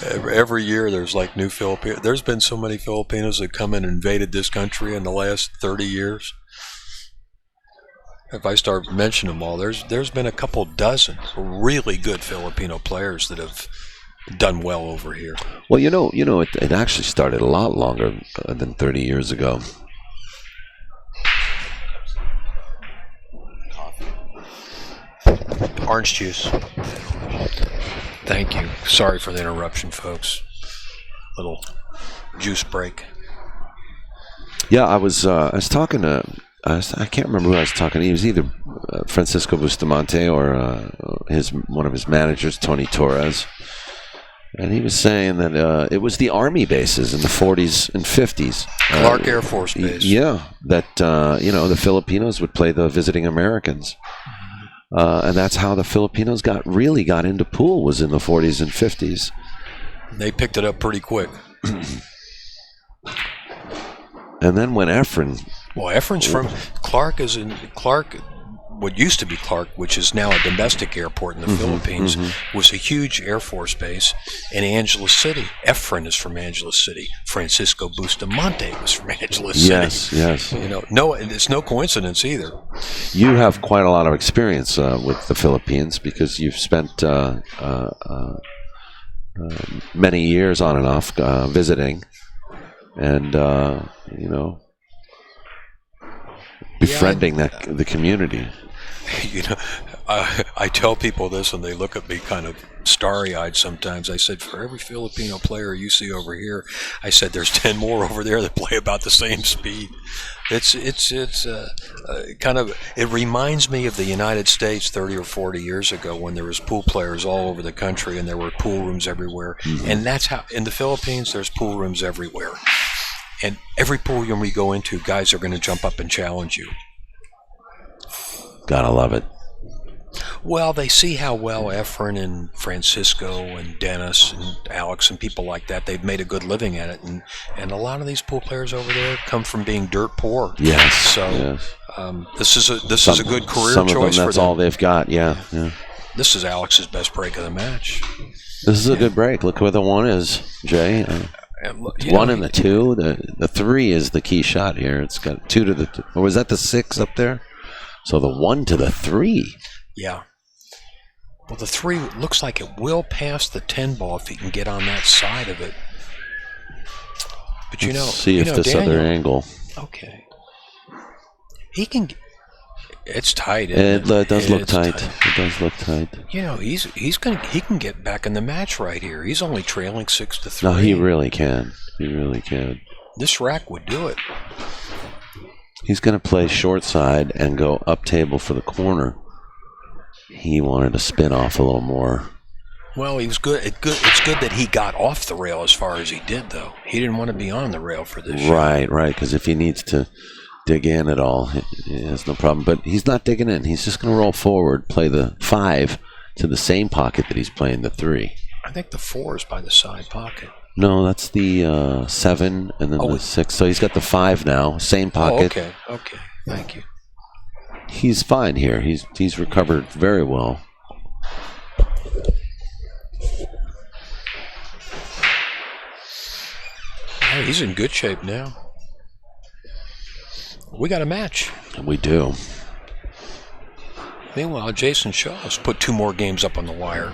Speaker 3: Every year there's like new Filipinos. There's been so many Filipinos that come and invaded this country in the last 30 years. If I start mentioning them all, there's been a couple dozen really good Filipino players that have done well over here.
Speaker 2: Well, it actually started a lot longer than 30 years ago.
Speaker 3: Orange juice. Thank you. Sorry for the interruption, folks. Little juice break.
Speaker 2: Yeah, I was talking to. I can't remember who I was talking to. He was either Francisco Bustamante or one of his managers, Tony Torres. And he was saying that it was the Army bases in the 40s and 50s.
Speaker 3: Clark Air Force Base.
Speaker 2: Yeah, that the Filipinos would play the visiting Americans. And that's how the Filipinos really got into pool, was in the 40s and 50s.
Speaker 3: They picked it up pretty quick.
Speaker 2: And then when Efren...
Speaker 3: Well, Efren's from... Clark, what used to be Clark, which is now a domestic airport in the Philippines, was a huge Air Force base in Angeles City. Efren is from Angeles City. Francisco Bustamante was from Angeles City.
Speaker 2: Yes.
Speaker 3: No, it's no coincidence either.
Speaker 2: You have quite a lot of experience with the Philippines because you've spent many years on and off visiting, and befriending the community.
Speaker 3: I tell people this and they look at me kind of starry-eyed sometimes. I said, for every Filipino player you see over here, I said there's 10 more over there that play about the same speed. It reminds me of the United States 30 or 40 years ago when there was pool players all over the country and there were pool rooms everywhere. And that's how in the Philippines there's pool rooms everywhere. And every pool room we go into, guys are going to jump up and challenge you.
Speaker 2: Gotta love it.
Speaker 3: Well, they see how well Efren and Francisco and Dennis and Alex and people like that, they've made a good living at it. And a lot of these pool players over there come from being dirt poor.
Speaker 2: Yes.
Speaker 3: So this is a good career
Speaker 2: some
Speaker 3: choice
Speaker 2: of them,
Speaker 3: for
Speaker 2: that's
Speaker 3: them.
Speaker 2: all they've got, yeah.
Speaker 3: This is Alex's best break of the match.
Speaker 2: This is a good break. Look where the one is, Jay. One and the two. The three is the key shot here. It's got 2 to the... Or was that the 6 up there? So the 1 to the 3.
Speaker 3: Yeah. Well, the 3 looks like it will pass the 10 ball if he can get on that side of it. But
Speaker 2: Let's see if this
Speaker 3: Daniel,
Speaker 2: other angle.
Speaker 3: Okay. He can... It's tight.
Speaker 2: It does look tight. It does look tight.
Speaker 3: He can get back in the match right here. He's only trailing 6-3.
Speaker 2: No, he really can. He really can.
Speaker 3: This rack would do it.
Speaker 2: He's going to play short side and go up table for the corner. He wanted to spin off a little more.
Speaker 3: Well, he was good. It's good that he got off the rail as far as he did, though. He didn't want to be on the rail for this shot.
Speaker 2: Right. Because if he needs to dig in at all, he has no problem. But he's not digging in. He's just going to roll forward, play the 5 to the same pocket that he's playing the 3.
Speaker 3: I think the 4 is by the side pocket.
Speaker 2: No, that's the 7 and then the 6. So he's got the 5 now, same pocket.
Speaker 3: Okay. Thank you.
Speaker 2: He's fine here. He's recovered very well.
Speaker 3: Hey, he's in good shape now. We got a match.
Speaker 2: We do.
Speaker 3: Meanwhile, Jason Shaw has put 2 more games up on the wire.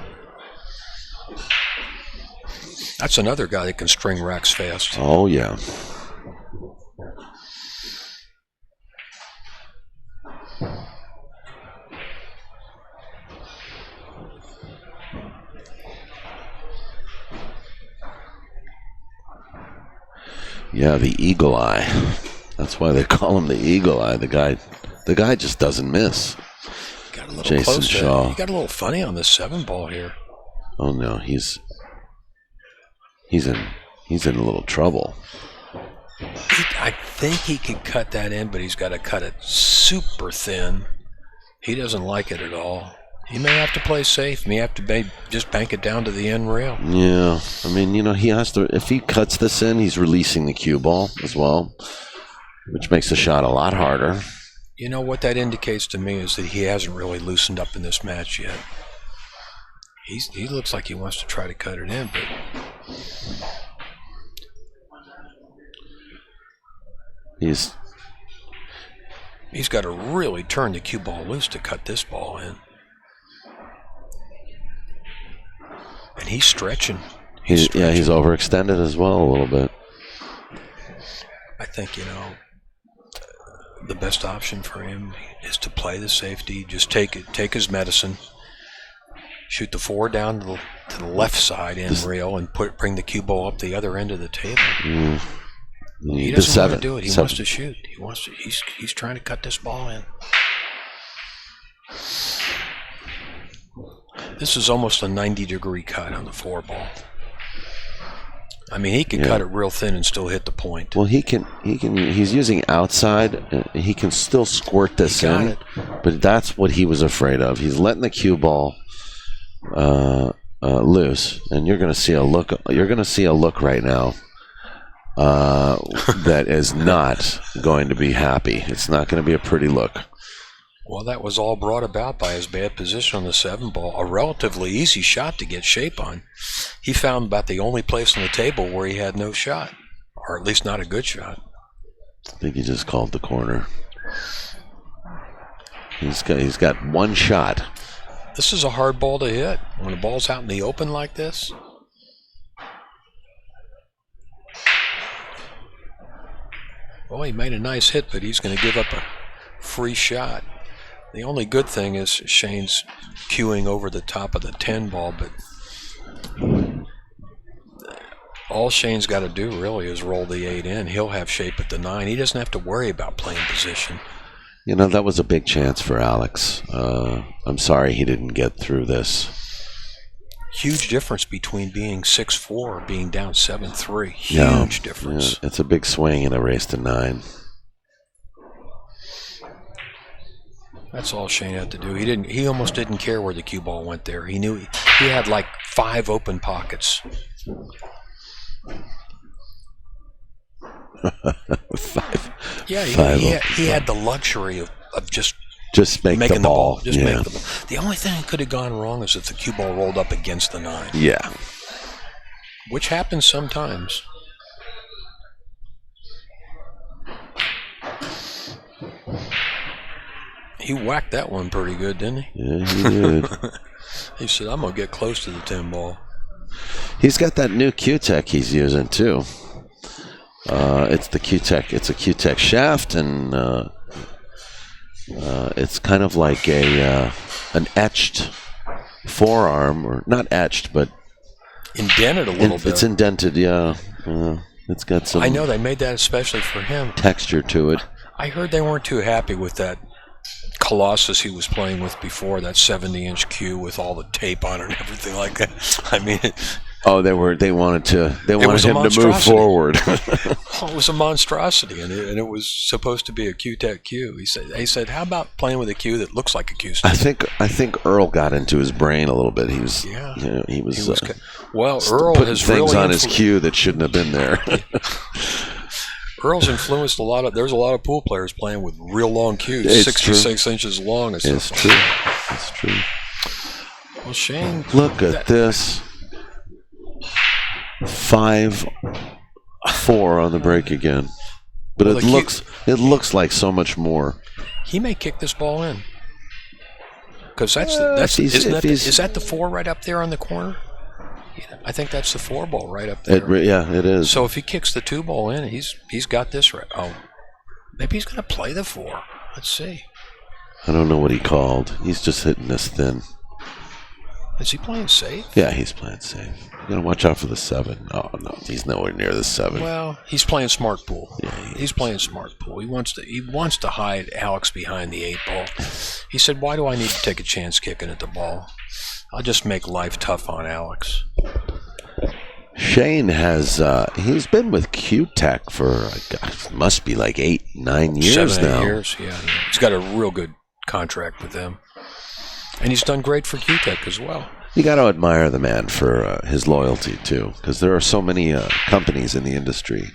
Speaker 3: That's another guy that can string racks fast.
Speaker 2: Oh, yeah. Yeah, the eagle eye. That's why they call him the eagle eye. The guy just doesn't miss.
Speaker 3: Got a little
Speaker 2: Jason
Speaker 3: close
Speaker 2: Shaw.
Speaker 3: He got a little funny on this 7 ball here.
Speaker 2: Oh no, he's in a little trouble.
Speaker 3: I think he could cut that in, but he's got to cut it super thin. He doesn't like it at all. He may have to play safe. He may have to just bank it down to the end rail.
Speaker 2: Yeah, I mean, he has to. If he cuts this in, he's releasing the cue ball as well, which makes the shot a lot harder.
Speaker 3: You know what that indicates to me is that he hasn't really loosened up in this match yet. He looks like he wants to try to cut it in, but he's got to really turn the cue ball loose to cut this ball in. And he's stretching.
Speaker 2: Yeah, he's overextended as well a little bit.
Speaker 3: I think, the best option for him is to play the safety, just take his medicine, shoot the 4 down to the left side in reel, and bring the cue ball up the other end of the table. He doesn't want to do it. He wants to shoot. He's trying to cut this ball in. This is almost a 90-degree cut on the 4 ball. I mean, he can cut it real thin and still hit the point.
Speaker 2: Well, he can. He's using outside. He can still squirt this in, but that's what he was afraid of. He's letting the cue ball loose, and you're going to see a look. You're going to see a look right now that is not going to be happy. It's not going to be a pretty look.
Speaker 3: Well, that was all brought about by his bad position on the 7 ball. A relatively easy shot to get shape on. He found about the only place on the table where he had no shot, or at least not a good shot.
Speaker 2: I think he just called the corner. He's got one shot.
Speaker 3: This is a hard ball to hit when the ball's out in the open like this. Well, he made a nice hit, but he's going to give up a free shot. The only good thing is Shane's cueing over the top of the 10 ball, but all Shane's got to do really is roll the 8 in. He'll have shape at the 9. He doesn't have to worry about playing position.
Speaker 2: That was a big chance for Alex. I'm sorry he didn't get through this.
Speaker 3: Huge difference between being 6-4 or being down 7-3. Huge difference.
Speaker 2: Yeah, it's a big swing in a race to 9.
Speaker 3: That's all Shane had to do. He almost didn't care where the cue ball went there. He knew he had like 5 open pockets.
Speaker 2: 5.
Speaker 3: Yeah, he had the luxury of just
Speaker 2: making the ball.
Speaker 3: Make the ball. The only thing that could have gone wrong is if the cue ball rolled up against the 9.
Speaker 2: Yeah.
Speaker 3: Which happens sometimes. He whacked that one pretty good, didn't he?
Speaker 2: Yeah, he did.
Speaker 3: He said, I'm going to get close to the 10 ball.
Speaker 2: He's got that new Q-Tech he's using, too. It's the Q-Tech. It's a Q-Tech shaft, and it's kind of like an etched forearm, or not etched, but
Speaker 3: indented a little bit.
Speaker 2: It's indented, yeah. It's got some.
Speaker 3: I know they made that especially for him.
Speaker 2: Texture to it.
Speaker 3: I heard they weren't too happy with that Colossus he was playing with before, that 70-inch cue with all the tape on it and everything like that. I mean,
Speaker 2: they wanted him to move forward.
Speaker 3: It was a monstrosity, and it was supposed to be a Q-Tech cue. He said, how about playing with a cue that looks like a cue stick?
Speaker 2: I think Earl got into his brain a little bit. He was
Speaker 3: Earl
Speaker 2: putting
Speaker 3: has
Speaker 2: things
Speaker 3: really
Speaker 2: on his cue that shouldn't have been there.
Speaker 3: Earl's influenced there's a lot of pool players playing with real long cues, 66 inches long.
Speaker 2: It's true. It's true.
Speaker 3: Well, Shane,
Speaker 2: look at this. 5-4 on the break again, but it looks like so much more.
Speaker 3: He may kick this ball in, because is that the 4 right up there on the corner? I think that's the 4 ball right up there.
Speaker 2: It is.
Speaker 3: So if he kicks the 2 ball in, he's got this right. Oh, maybe he's going to play the 4. Let's see.
Speaker 2: I don't know what he called. He's just hitting this thin.
Speaker 3: Is he playing safe?
Speaker 2: Yeah, he's playing safe. You gotta watch out for the 7. Oh no, he's nowhere near the 7.
Speaker 3: Well, he's playing smart pool.
Speaker 2: Yeah,
Speaker 3: he's playing smart pool. He wants to hide Alex behind the 8 ball. He said, "Why do I need to take a chance kicking at the ball? I'll just make life tough on Alex."
Speaker 2: Shane has he's been with Q-Tech for must be like 8-9 years
Speaker 3: 7, 8
Speaker 2: now.
Speaker 3: years, yeah. He's got a real good contract with them, and he's done great for Q-Tech as well.
Speaker 2: You got to admire the man for his loyalty too, because there are so many companies in the industry,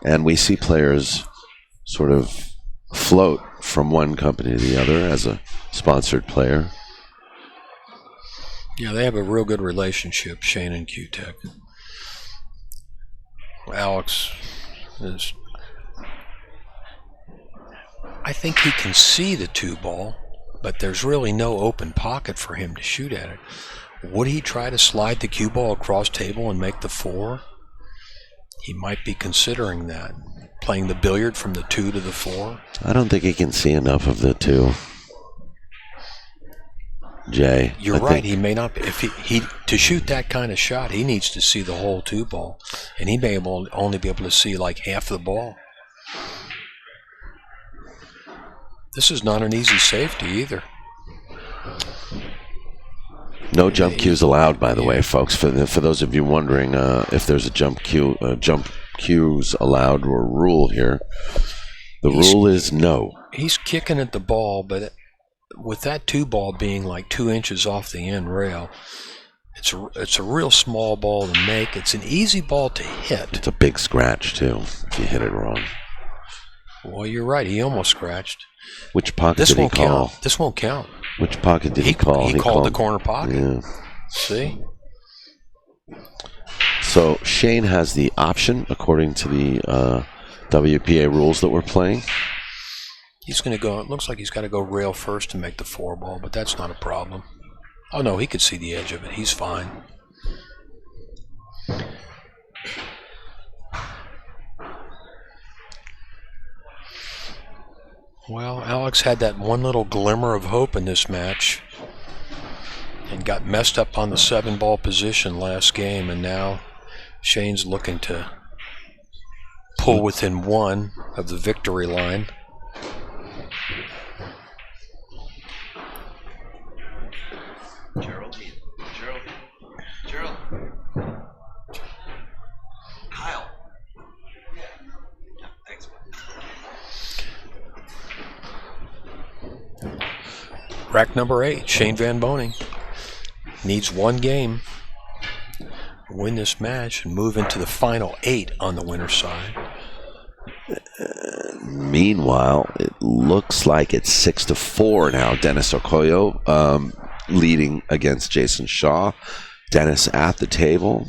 Speaker 2: and we see players sort of float from one company to the other as a sponsored player.
Speaker 3: Yeah, they have a real good relationship, Shane and Q-Tech. Alex is... I think he can see the 2-ball, but there's really no open pocket for him to shoot at it. Would he try to slide the cue ball across table and make the 4? He might be considering that, playing the billiard from the 2 to the 4.
Speaker 2: I don't think he can see enough of the 2. Jay,
Speaker 3: You're right. He may not be. If he to shoot that kind of shot, he needs to see the whole 2-ball, and he may only be able to see like half the ball. This is not an easy safety either.
Speaker 2: No jump cues allowed, by the way, folks. For those of you wondering if there's a jump cues allowed or rule here, the rule is no.
Speaker 3: He's kicking at the ball, but with that 2-ball being like 2 inches off the end rail, it's a real small ball to make. It's an easy ball to hit.
Speaker 2: It's a big scratch too if you hit it wrong.
Speaker 3: Well, you're right. He almost scratched.
Speaker 2: Which pocket did he call?
Speaker 3: This won't count.
Speaker 2: Which pocket did he call?
Speaker 3: He called the corner pocket.
Speaker 2: Yeah.
Speaker 3: See?
Speaker 2: So Shane has the option, according to the WPA rules that we're playing.
Speaker 3: He's going to go, it looks like he's got to go rail first to make the 4-ball, but that's not a problem. Oh, no, he could see the edge of it. He's fine. Well, Alex had that one little glimmer of hope in this match and got messed up on the 7-ball position last game, and now Shane's looking to pull within 1 of the victory line.
Speaker 4: Geraldine. Kyle. Yeah, thanks.
Speaker 3: Rack number 8, Shane VanBOENING needs 1 game to win this match and move into the final 8 on the winner's side.
Speaker 2: Meanwhile, it looks like it's 6-4 now. Dennis Okoyo leading against Jason Shaw. Dennis at the table.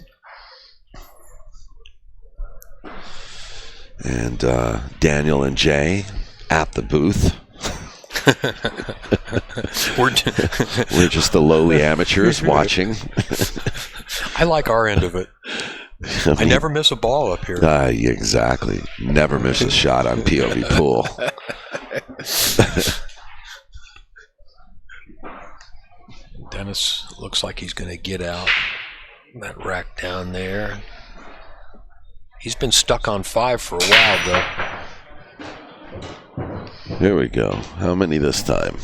Speaker 2: And Daniel and Jay at the booth. We're just the lowly amateurs watching.
Speaker 3: I like our end of it. I never miss a ball up here.
Speaker 2: Exactly. Never miss a shot on POVPOOL.
Speaker 3: Dennis looks like he's going to get out that rack down there. He's been stuck on 5 for a while, though.
Speaker 2: Here we go. How many this time?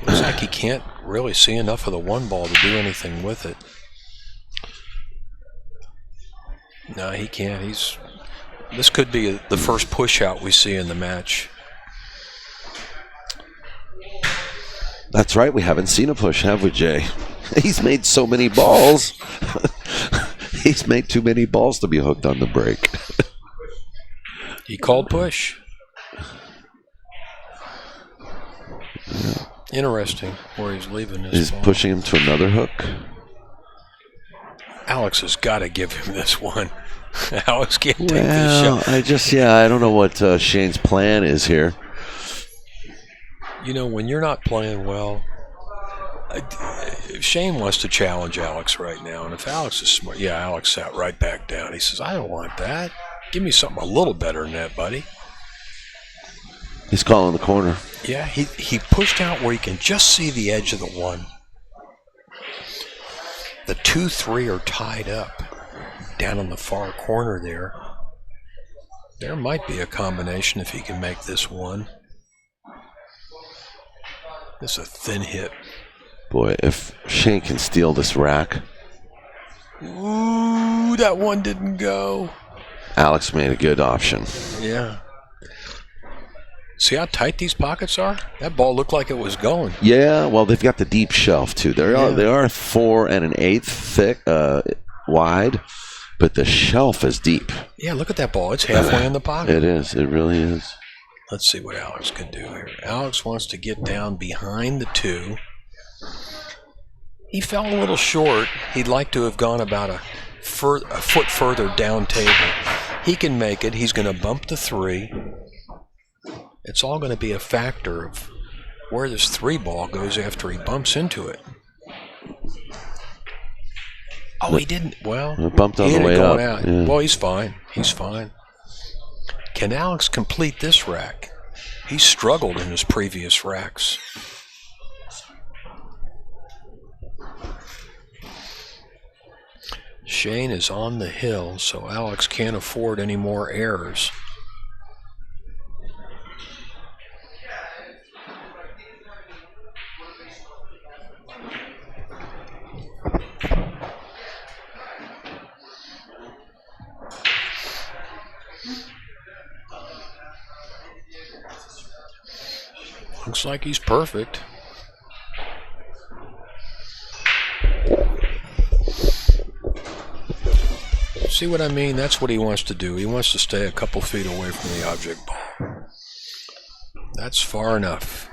Speaker 3: Looks like he can't really see enough of the 1-ball to do anything with it. No, he can't. This could be the first push out we see in the match.
Speaker 2: That's right. We haven't seen a push, have we, Jay? He's made so many balls. He's made too many balls to be hooked on the break.
Speaker 3: He called push.
Speaker 2: Yeah.
Speaker 3: Interesting where he's leaving this
Speaker 2: He's
Speaker 3: ball.
Speaker 2: pushing him to another hook.
Speaker 3: Alex has got to give him this one. Alex can't take this shot.
Speaker 2: I don't know what Shane's plan is here.
Speaker 3: You know, when you're not playing well, Shane wants to challenge Alex right now. And if Alex is smart, Alex sat right back down. He says, I don't want that. Give me something a little better than that, buddy.
Speaker 2: He's calling the corner.
Speaker 3: Yeah, he pushed out where he can just see the edge of the 1. The 2-3 are tied up down in the far corner there. There might be a combination if he can make this 1. This is a thin hit.
Speaker 2: Boy, if Shane can steal this rack.
Speaker 3: Ooh, that 1 didn't go.
Speaker 2: Alex made a good option.
Speaker 3: Yeah. See how tight these pockets are? That ball looked like it was going.
Speaker 2: Yeah, well, they've got the deep shelf, too. They are 4 1/8 thick, wide, but the shelf is deep.
Speaker 3: Yeah, look at that ball. It's halfway in the pocket.
Speaker 2: It is. It really is.
Speaker 3: Let's see what Alex can do here. Alex wants to get down behind the 2. He fell a little short. He'd like to have gone about a foot further down table. He can make it. He's going to bump the 3. It's all going to be a factor of where this 3 ball goes after he bumps into it. Oh, he didn't. Well,
Speaker 2: it bumped on
Speaker 3: he
Speaker 2: the
Speaker 3: hit
Speaker 2: way
Speaker 3: it going
Speaker 2: up.
Speaker 3: out.
Speaker 2: Yeah.
Speaker 3: Well, he's fine. He's fine. Can Alex complete this rack? He struggled in his previous racks. Shane is on the hill, so Alex can't afford any more errors. Looks like he's perfect. See what I mean? That's what he wants to do. He wants to stay a couple feet away from the object ball. That's far enough.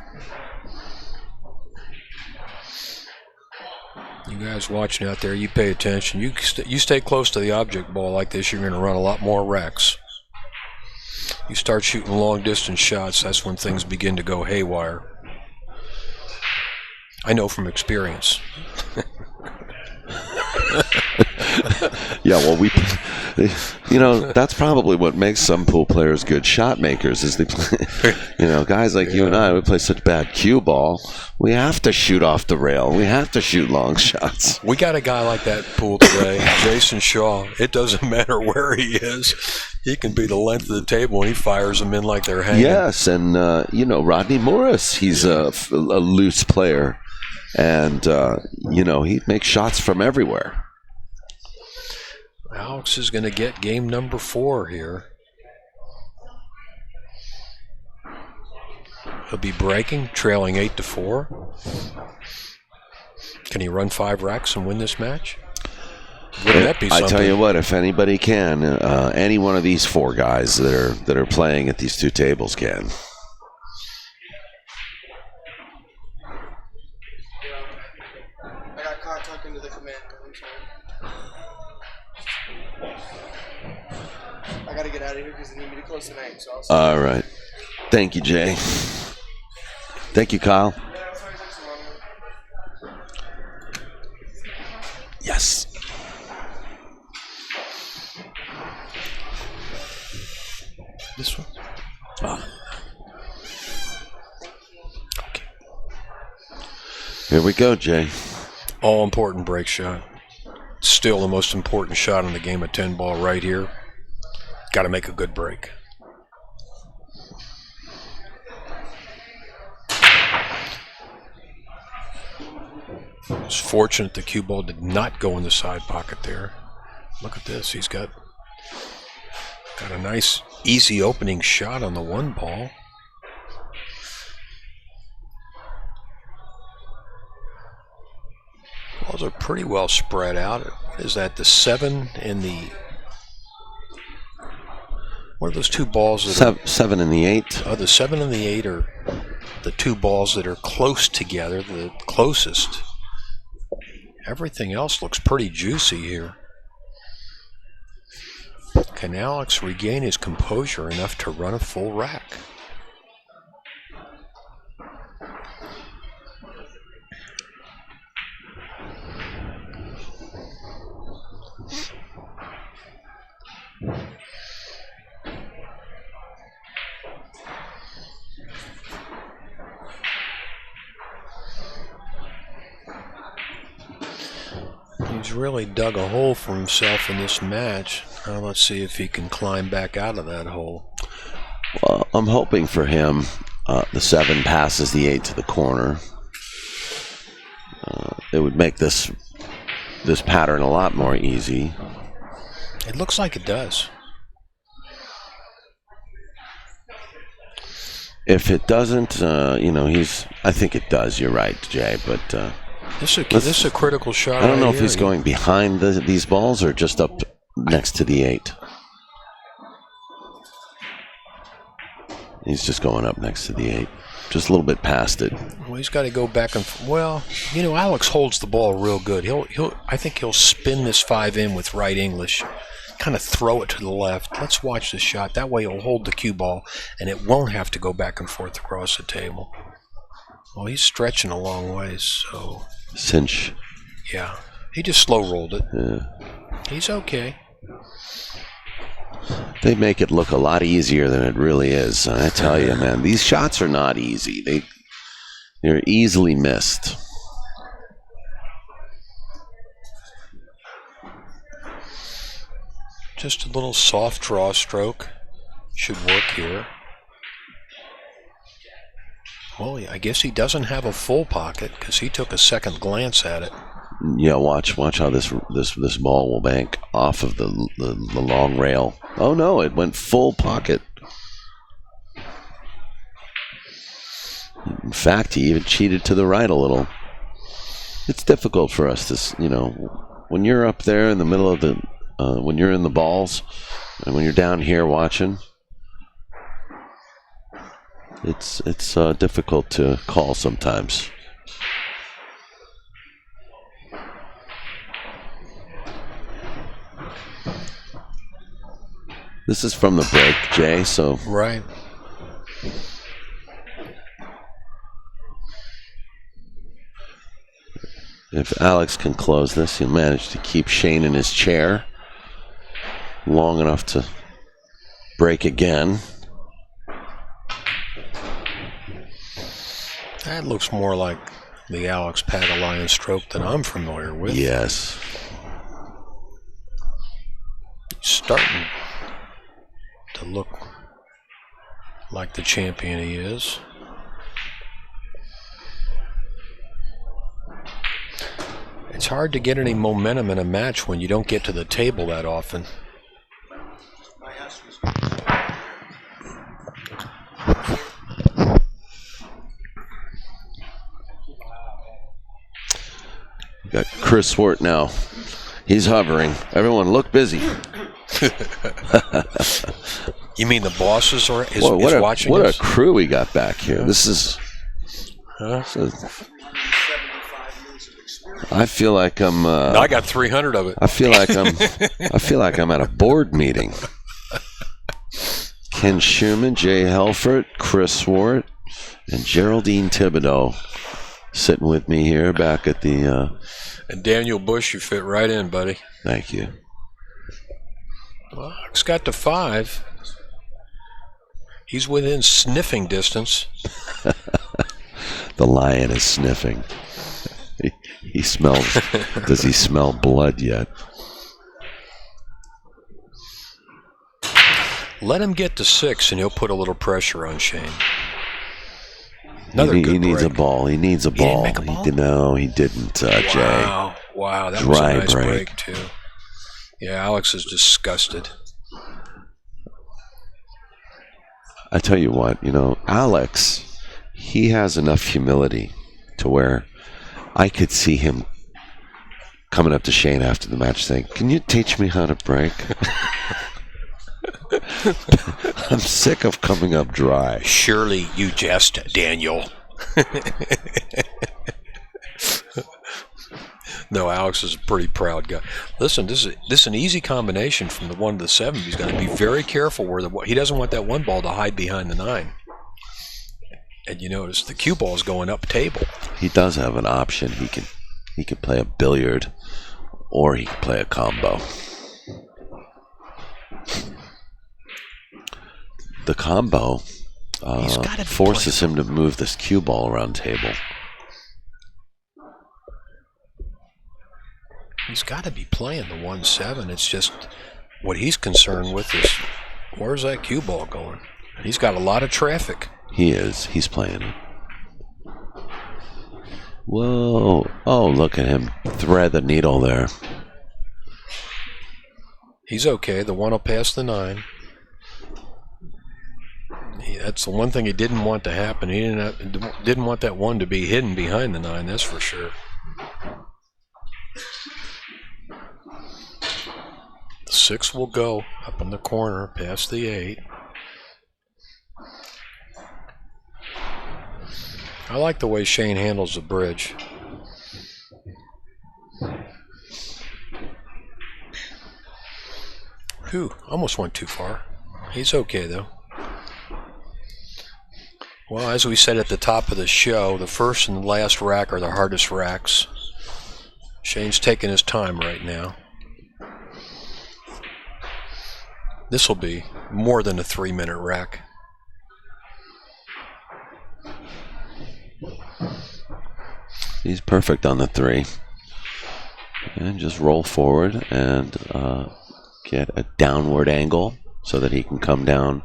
Speaker 3: You guys watching out there, you pay attention. You stay close to the object ball like this, you're going to run a lot more racks. You start shooting long distance shots, that's when things begin to go haywire. I know from experience.
Speaker 2: Yeah, well, that's probably what makes some pool players good shot makers is they play, guys like you and I, we play such bad cue ball. We have to shoot off the rail. We have to shoot long shots.
Speaker 3: We got a guy like that pool today, Jason Shaw. It doesn't matter where he is. He can be the length of the table and he fires them in like they're hanging.
Speaker 2: Yes, and, Rodney Morris, he's a loose player. And, he makes shots from everywhere.
Speaker 3: Alex is going to get game number 4 here. He'll be breaking, trailing 8-4. Can he run 5 racks and win this match? Wouldn't that be something?
Speaker 2: I tell you what, if anybody can, any one of these 4 guys that are playing at these 2 tables can.
Speaker 5: I got caught talking to the commander. I'm sorry. I gotta get out of here because they need me to close tonight. So
Speaker 2: All right. Thank you, Jay. Thank you, Kyle. Yes.
Speaker 3: This one?
Speaker 2: Okay. Here we go, Jay.
Speaker 3: All important break shot. Still the most important shot in the game of 10 ball right here. Got to make a good break. It's fortunate the cue ball did not go in the side pocket there. Look at this. He's got a nice, easy opening shot on the 1 ball. Balls are pretty well spread out. Is that the 7 and the... What are those 2 balls that are...
Speaker 2: 7 and the 8.
Speaker 3: The 7 and the 8 are the 2 balls that are close together, the closest. Everything else looks pretty juicy here. Can Alex regain his composure enough to run a full rack? He's really dug a hole for himself in this match. Now let's see if he can climb back out of that hole.
Speaker 2: Well, I'm hoping for him. The 7 passes the 8 to the corner. It would make this pattern a lot more easy.
Speaker 3: It looks like it does.
Speaker 2: If it doesn't, I think it does. You're right, Jay. But
Speaker 3: this is a critical shot.
Speaker 2: I don't know
Speaker 3: right
Speaker 2: if he's
Speaker 3: here.
Speaker 2: going behind these balls or just up next to the 8. He's just going up next to the 8. Just a little bit past it.
Speaker 3: Well, he's got to go back and well, you know, Alex holds the ball real good. I think he'll spin this 5 in with right English, kind of throw it to the left. Let's watch the shot. That way he'll hold the cue ball, and it won't have to go back and forth across the table. Well, he's stretching a long ways, so
Speaker 2: Cinch.
Speaker 3: yeah, he just slow rolled it.
Speaker 2: Yeah.
Speaker 3: He's okay.
Speaker 2: They make it look a lot easier than it really is. I tell you, man, these shots are not easy. They're easily missed.
Speaker 3: Just a little soft draw stroke should work here. Well, I guess he doesn't have a full pocket because he took a second glance at it.
Speaker 2: Yeah, watch how this ball will bank off of the long rail. Oh no, it went full pocket. In fact, he even cheated to the right a little. It's difficult for us to, you know, when you're up there in the middle of the, when you're in the balls, and when you're down here watching, it's difficult to call sometimes. This is from the break, Jay, so...
Speaker 3: Right.
Speaker 2: If Alex can close this, he'll manage to keep Shane in his chair long enough to break again.
Speaker 3: That looks more like the Alex PAGULAYAN stroke that I'm familiar with.
Speaker 2: Yes.
Speaker 3: He's starting to look like the champion he is. It's hard to get any momentum in a match when you don't get to the table that often.
Speaker 2: Got Chris Swart now. He's hovering. Everyone look busy.
Speaker 3: You mean the bosses are
Speaker 2: Whoa,
Speaker 3: watching
Speaker 2: what
Speaker 3: us?
Speaker 2: a crew we got back here. This is... I feel like I'm...
Speaker 3: I got 300 of it.
Speaker 2: I feel like I'm at a board meeting. Ken Schumann, Jay Helfert, Chris Swart, and Geraldine Thibodeau sitting with me here back at the...
Speaker 3: And Daniel Busch, you fit right in, buddy.
Speaker 2: Thank you.
Speaker 3: Well, Alex got to 5. He's within sniffing distance.
Speaker 2: The lion is sniffing. He smells. Does he smell blood yet?
Speaker 3: Let him get to 6, and he'll put a little pressure on Shane. Another
Speaker 2: He
Speaker 3: good
Speaker 2: needs a
Speaker 3: break.
Speaker 2: ball. He needs a ball.
Speaker 3: He didn't make a ball?
Speaker 2: No, he didn't, Jay.
Speaker 3: Wow, that
Speaker 2: Dry
Speaker 3: was a nice
Speaker 2: break.
Speaker 3: break, too. Yeah, Alex is disgusted.
Speaker 2: I tell you what, you know, Alex, he has enough humility to where I could see him coming up to Shane after the match saying, "Can you teach me how to break?" I'm sick of coming up dry.
Speaker 3: Surely you jest, Daniel. No, Alex is a pretty proud guy. Listen, this is an easy combination from the 1 to the 7. He's got to be very careful where he doesn't want that 1 ball to hide behind the 9. And you notice the cue ball is going up table.
Speaker 2: He does have an option. He can play a billiard, or he can play a combo. The combo forces him to move this cue ball around table.
Speaker 3: He's got to be playing the 1-7. It's just what he's concerned with is where's that cue ball going? He's got a lot of traffic.
Speaker 2: He is. He's playing it. Whoa. Oh, look at him thread the needle there.
Speaker 3: He's okay. The 1 will pass the 9. That's the one thing he didn't want to happen. He didn't want that 1 to be hidden behind the 9, that's for sure. The 6 will go up in the corner past the 8. I like the way Shane handles the bridge. Whew, almost went too far. He's okay though. Well, as we said at the top of the show, the first and the last rack are the hardest racks. Shane's taking his time right now. This will be more than a 3-minute rack.
Speaker 2: He's perfect on the 3. And just roll forward and get a downward angle so that he can come down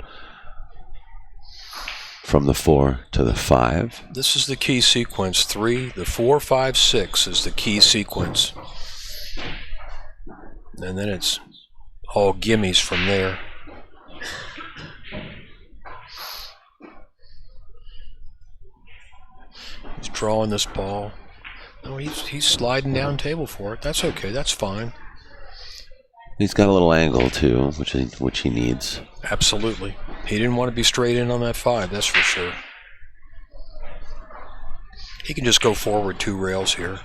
Speaker 2: from the 4 to the 5.
Speaker 3: This is the key sequence. 3, the 4, 5, 6 is the key sequence. And then it's all gimmies from there. He's drawing this ball. No, he's sliding down table for it. That's okay. That's fine.
Speaker 2: He's got a little angle too, which he needs.
Speaker 3: Absolutely. He didn't want to be straight in on that 5, that's for sure. He can just go forward 2 rails here.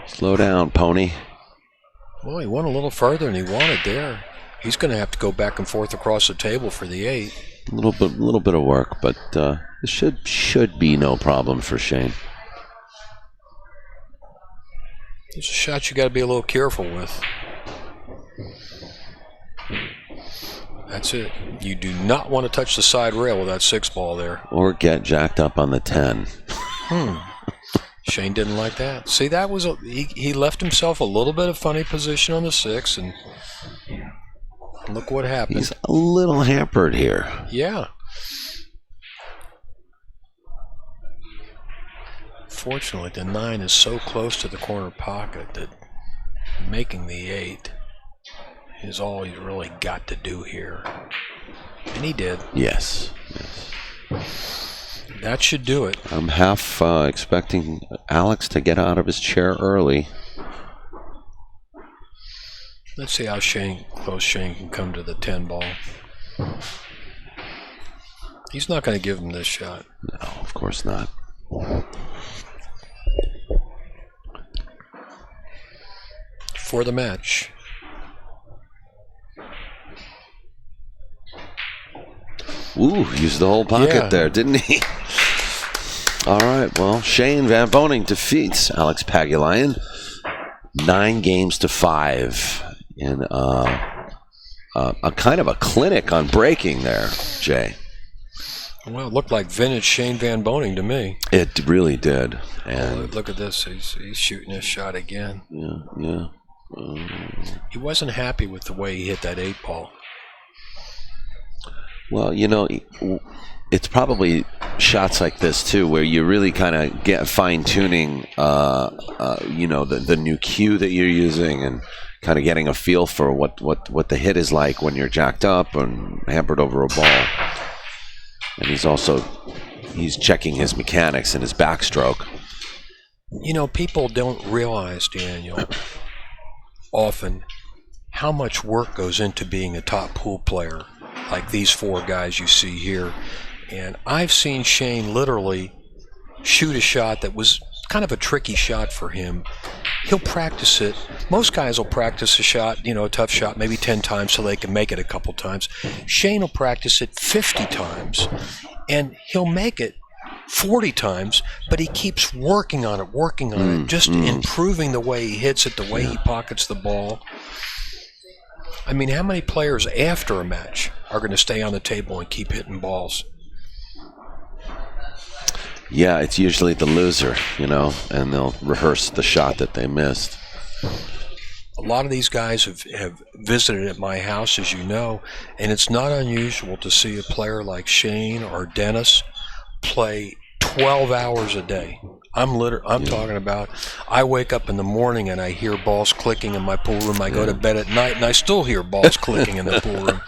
Speaker 2: Slow down, pony.
Speaker 3: Well, he went a little further than he wanted there. He's going to have to go back and forth across the table for the 8.
Speaker 2: A little bit of work, but this should be no problem for Shane.
Speaker 3: It's a shot you got to be a little careful with. That's it. You do not want to touch the side rail with that 6 ball there.
Speaker 2: Or get jacked up on the 10.
Speaker 3: Shane didn't like that. See, that was he left himself a little bit of funny position on the 6, and look what happened.
Speaker 2: He's a little hampered here.
Speaker 3: Yeah. Fortunately, the 9 is so close to the corner pocket that making the 8 is all he's really got to do here. And he did.
Speaker 2: Yes.
Speaker 3: That should do it.
Speaker 2: I'm half expecting Alex to get out of his chair early.
Speaker 3: Let's see how close Shane can come to the 10 ball. He's not going to give him this shot.
Speaker 2: No, of course not.
Speaker 3: For the match.
Speaker 2: Ooh, used the whole pocket there, didn't he? All right, well, Shane VanBOENING defeats Alex PAGULAYAN 9-5 in a kind of a clinic on breaking there, Jay.
Speaker 3: Well, it looked like vintage Shane VanBOENING to me.
Speaker 2: It really did. And
Speaker 3: look at this. He's shooting his shot again.
Speaker 2: Yeah.
Speaker 3: He wasn't happy with the way he hit that 8 ball.
Speaker 2: Well, you know, it's probably shots like this too where you really kind of get fine-tuning, you know, the new cue that you're using and kind of getting a feel for what the hit is like when you're jacked up and hampered over a ball. And he's checking his mechanics and his backstroke.
Speaker 3: You know, people don't realize, Daniel, often how much work goes into being a top pool player, like these 4 guys you see here. And I've seen Shane literally shoot a shot that was kind of a tricky shot for him. He'll practice it. Most guys will practice a shot, you know, a tough shot, maybe 10 times so they can make it a couple times. Shane will practice it 50 times, and he'll make it 40 times, but he keeps working on it, just improving the way he hits it, the way he pockets the ball. I mean, how many players after a match are going to stay on the table and keep hitting balls?
Speaker 2: Yeah, it's usually the loser, you know, and they'll rehearse the shot that they missed.
Speaker 3: A lot of these guys have visited at my house, as you know, and it's not unusual to see a player like Shane or Dennis play 12 hours a day. I'm talking about, I wake up in the morning and I hear balls clicking in my pool room. I go to bed at night and I still hear balls clicking in the pool room.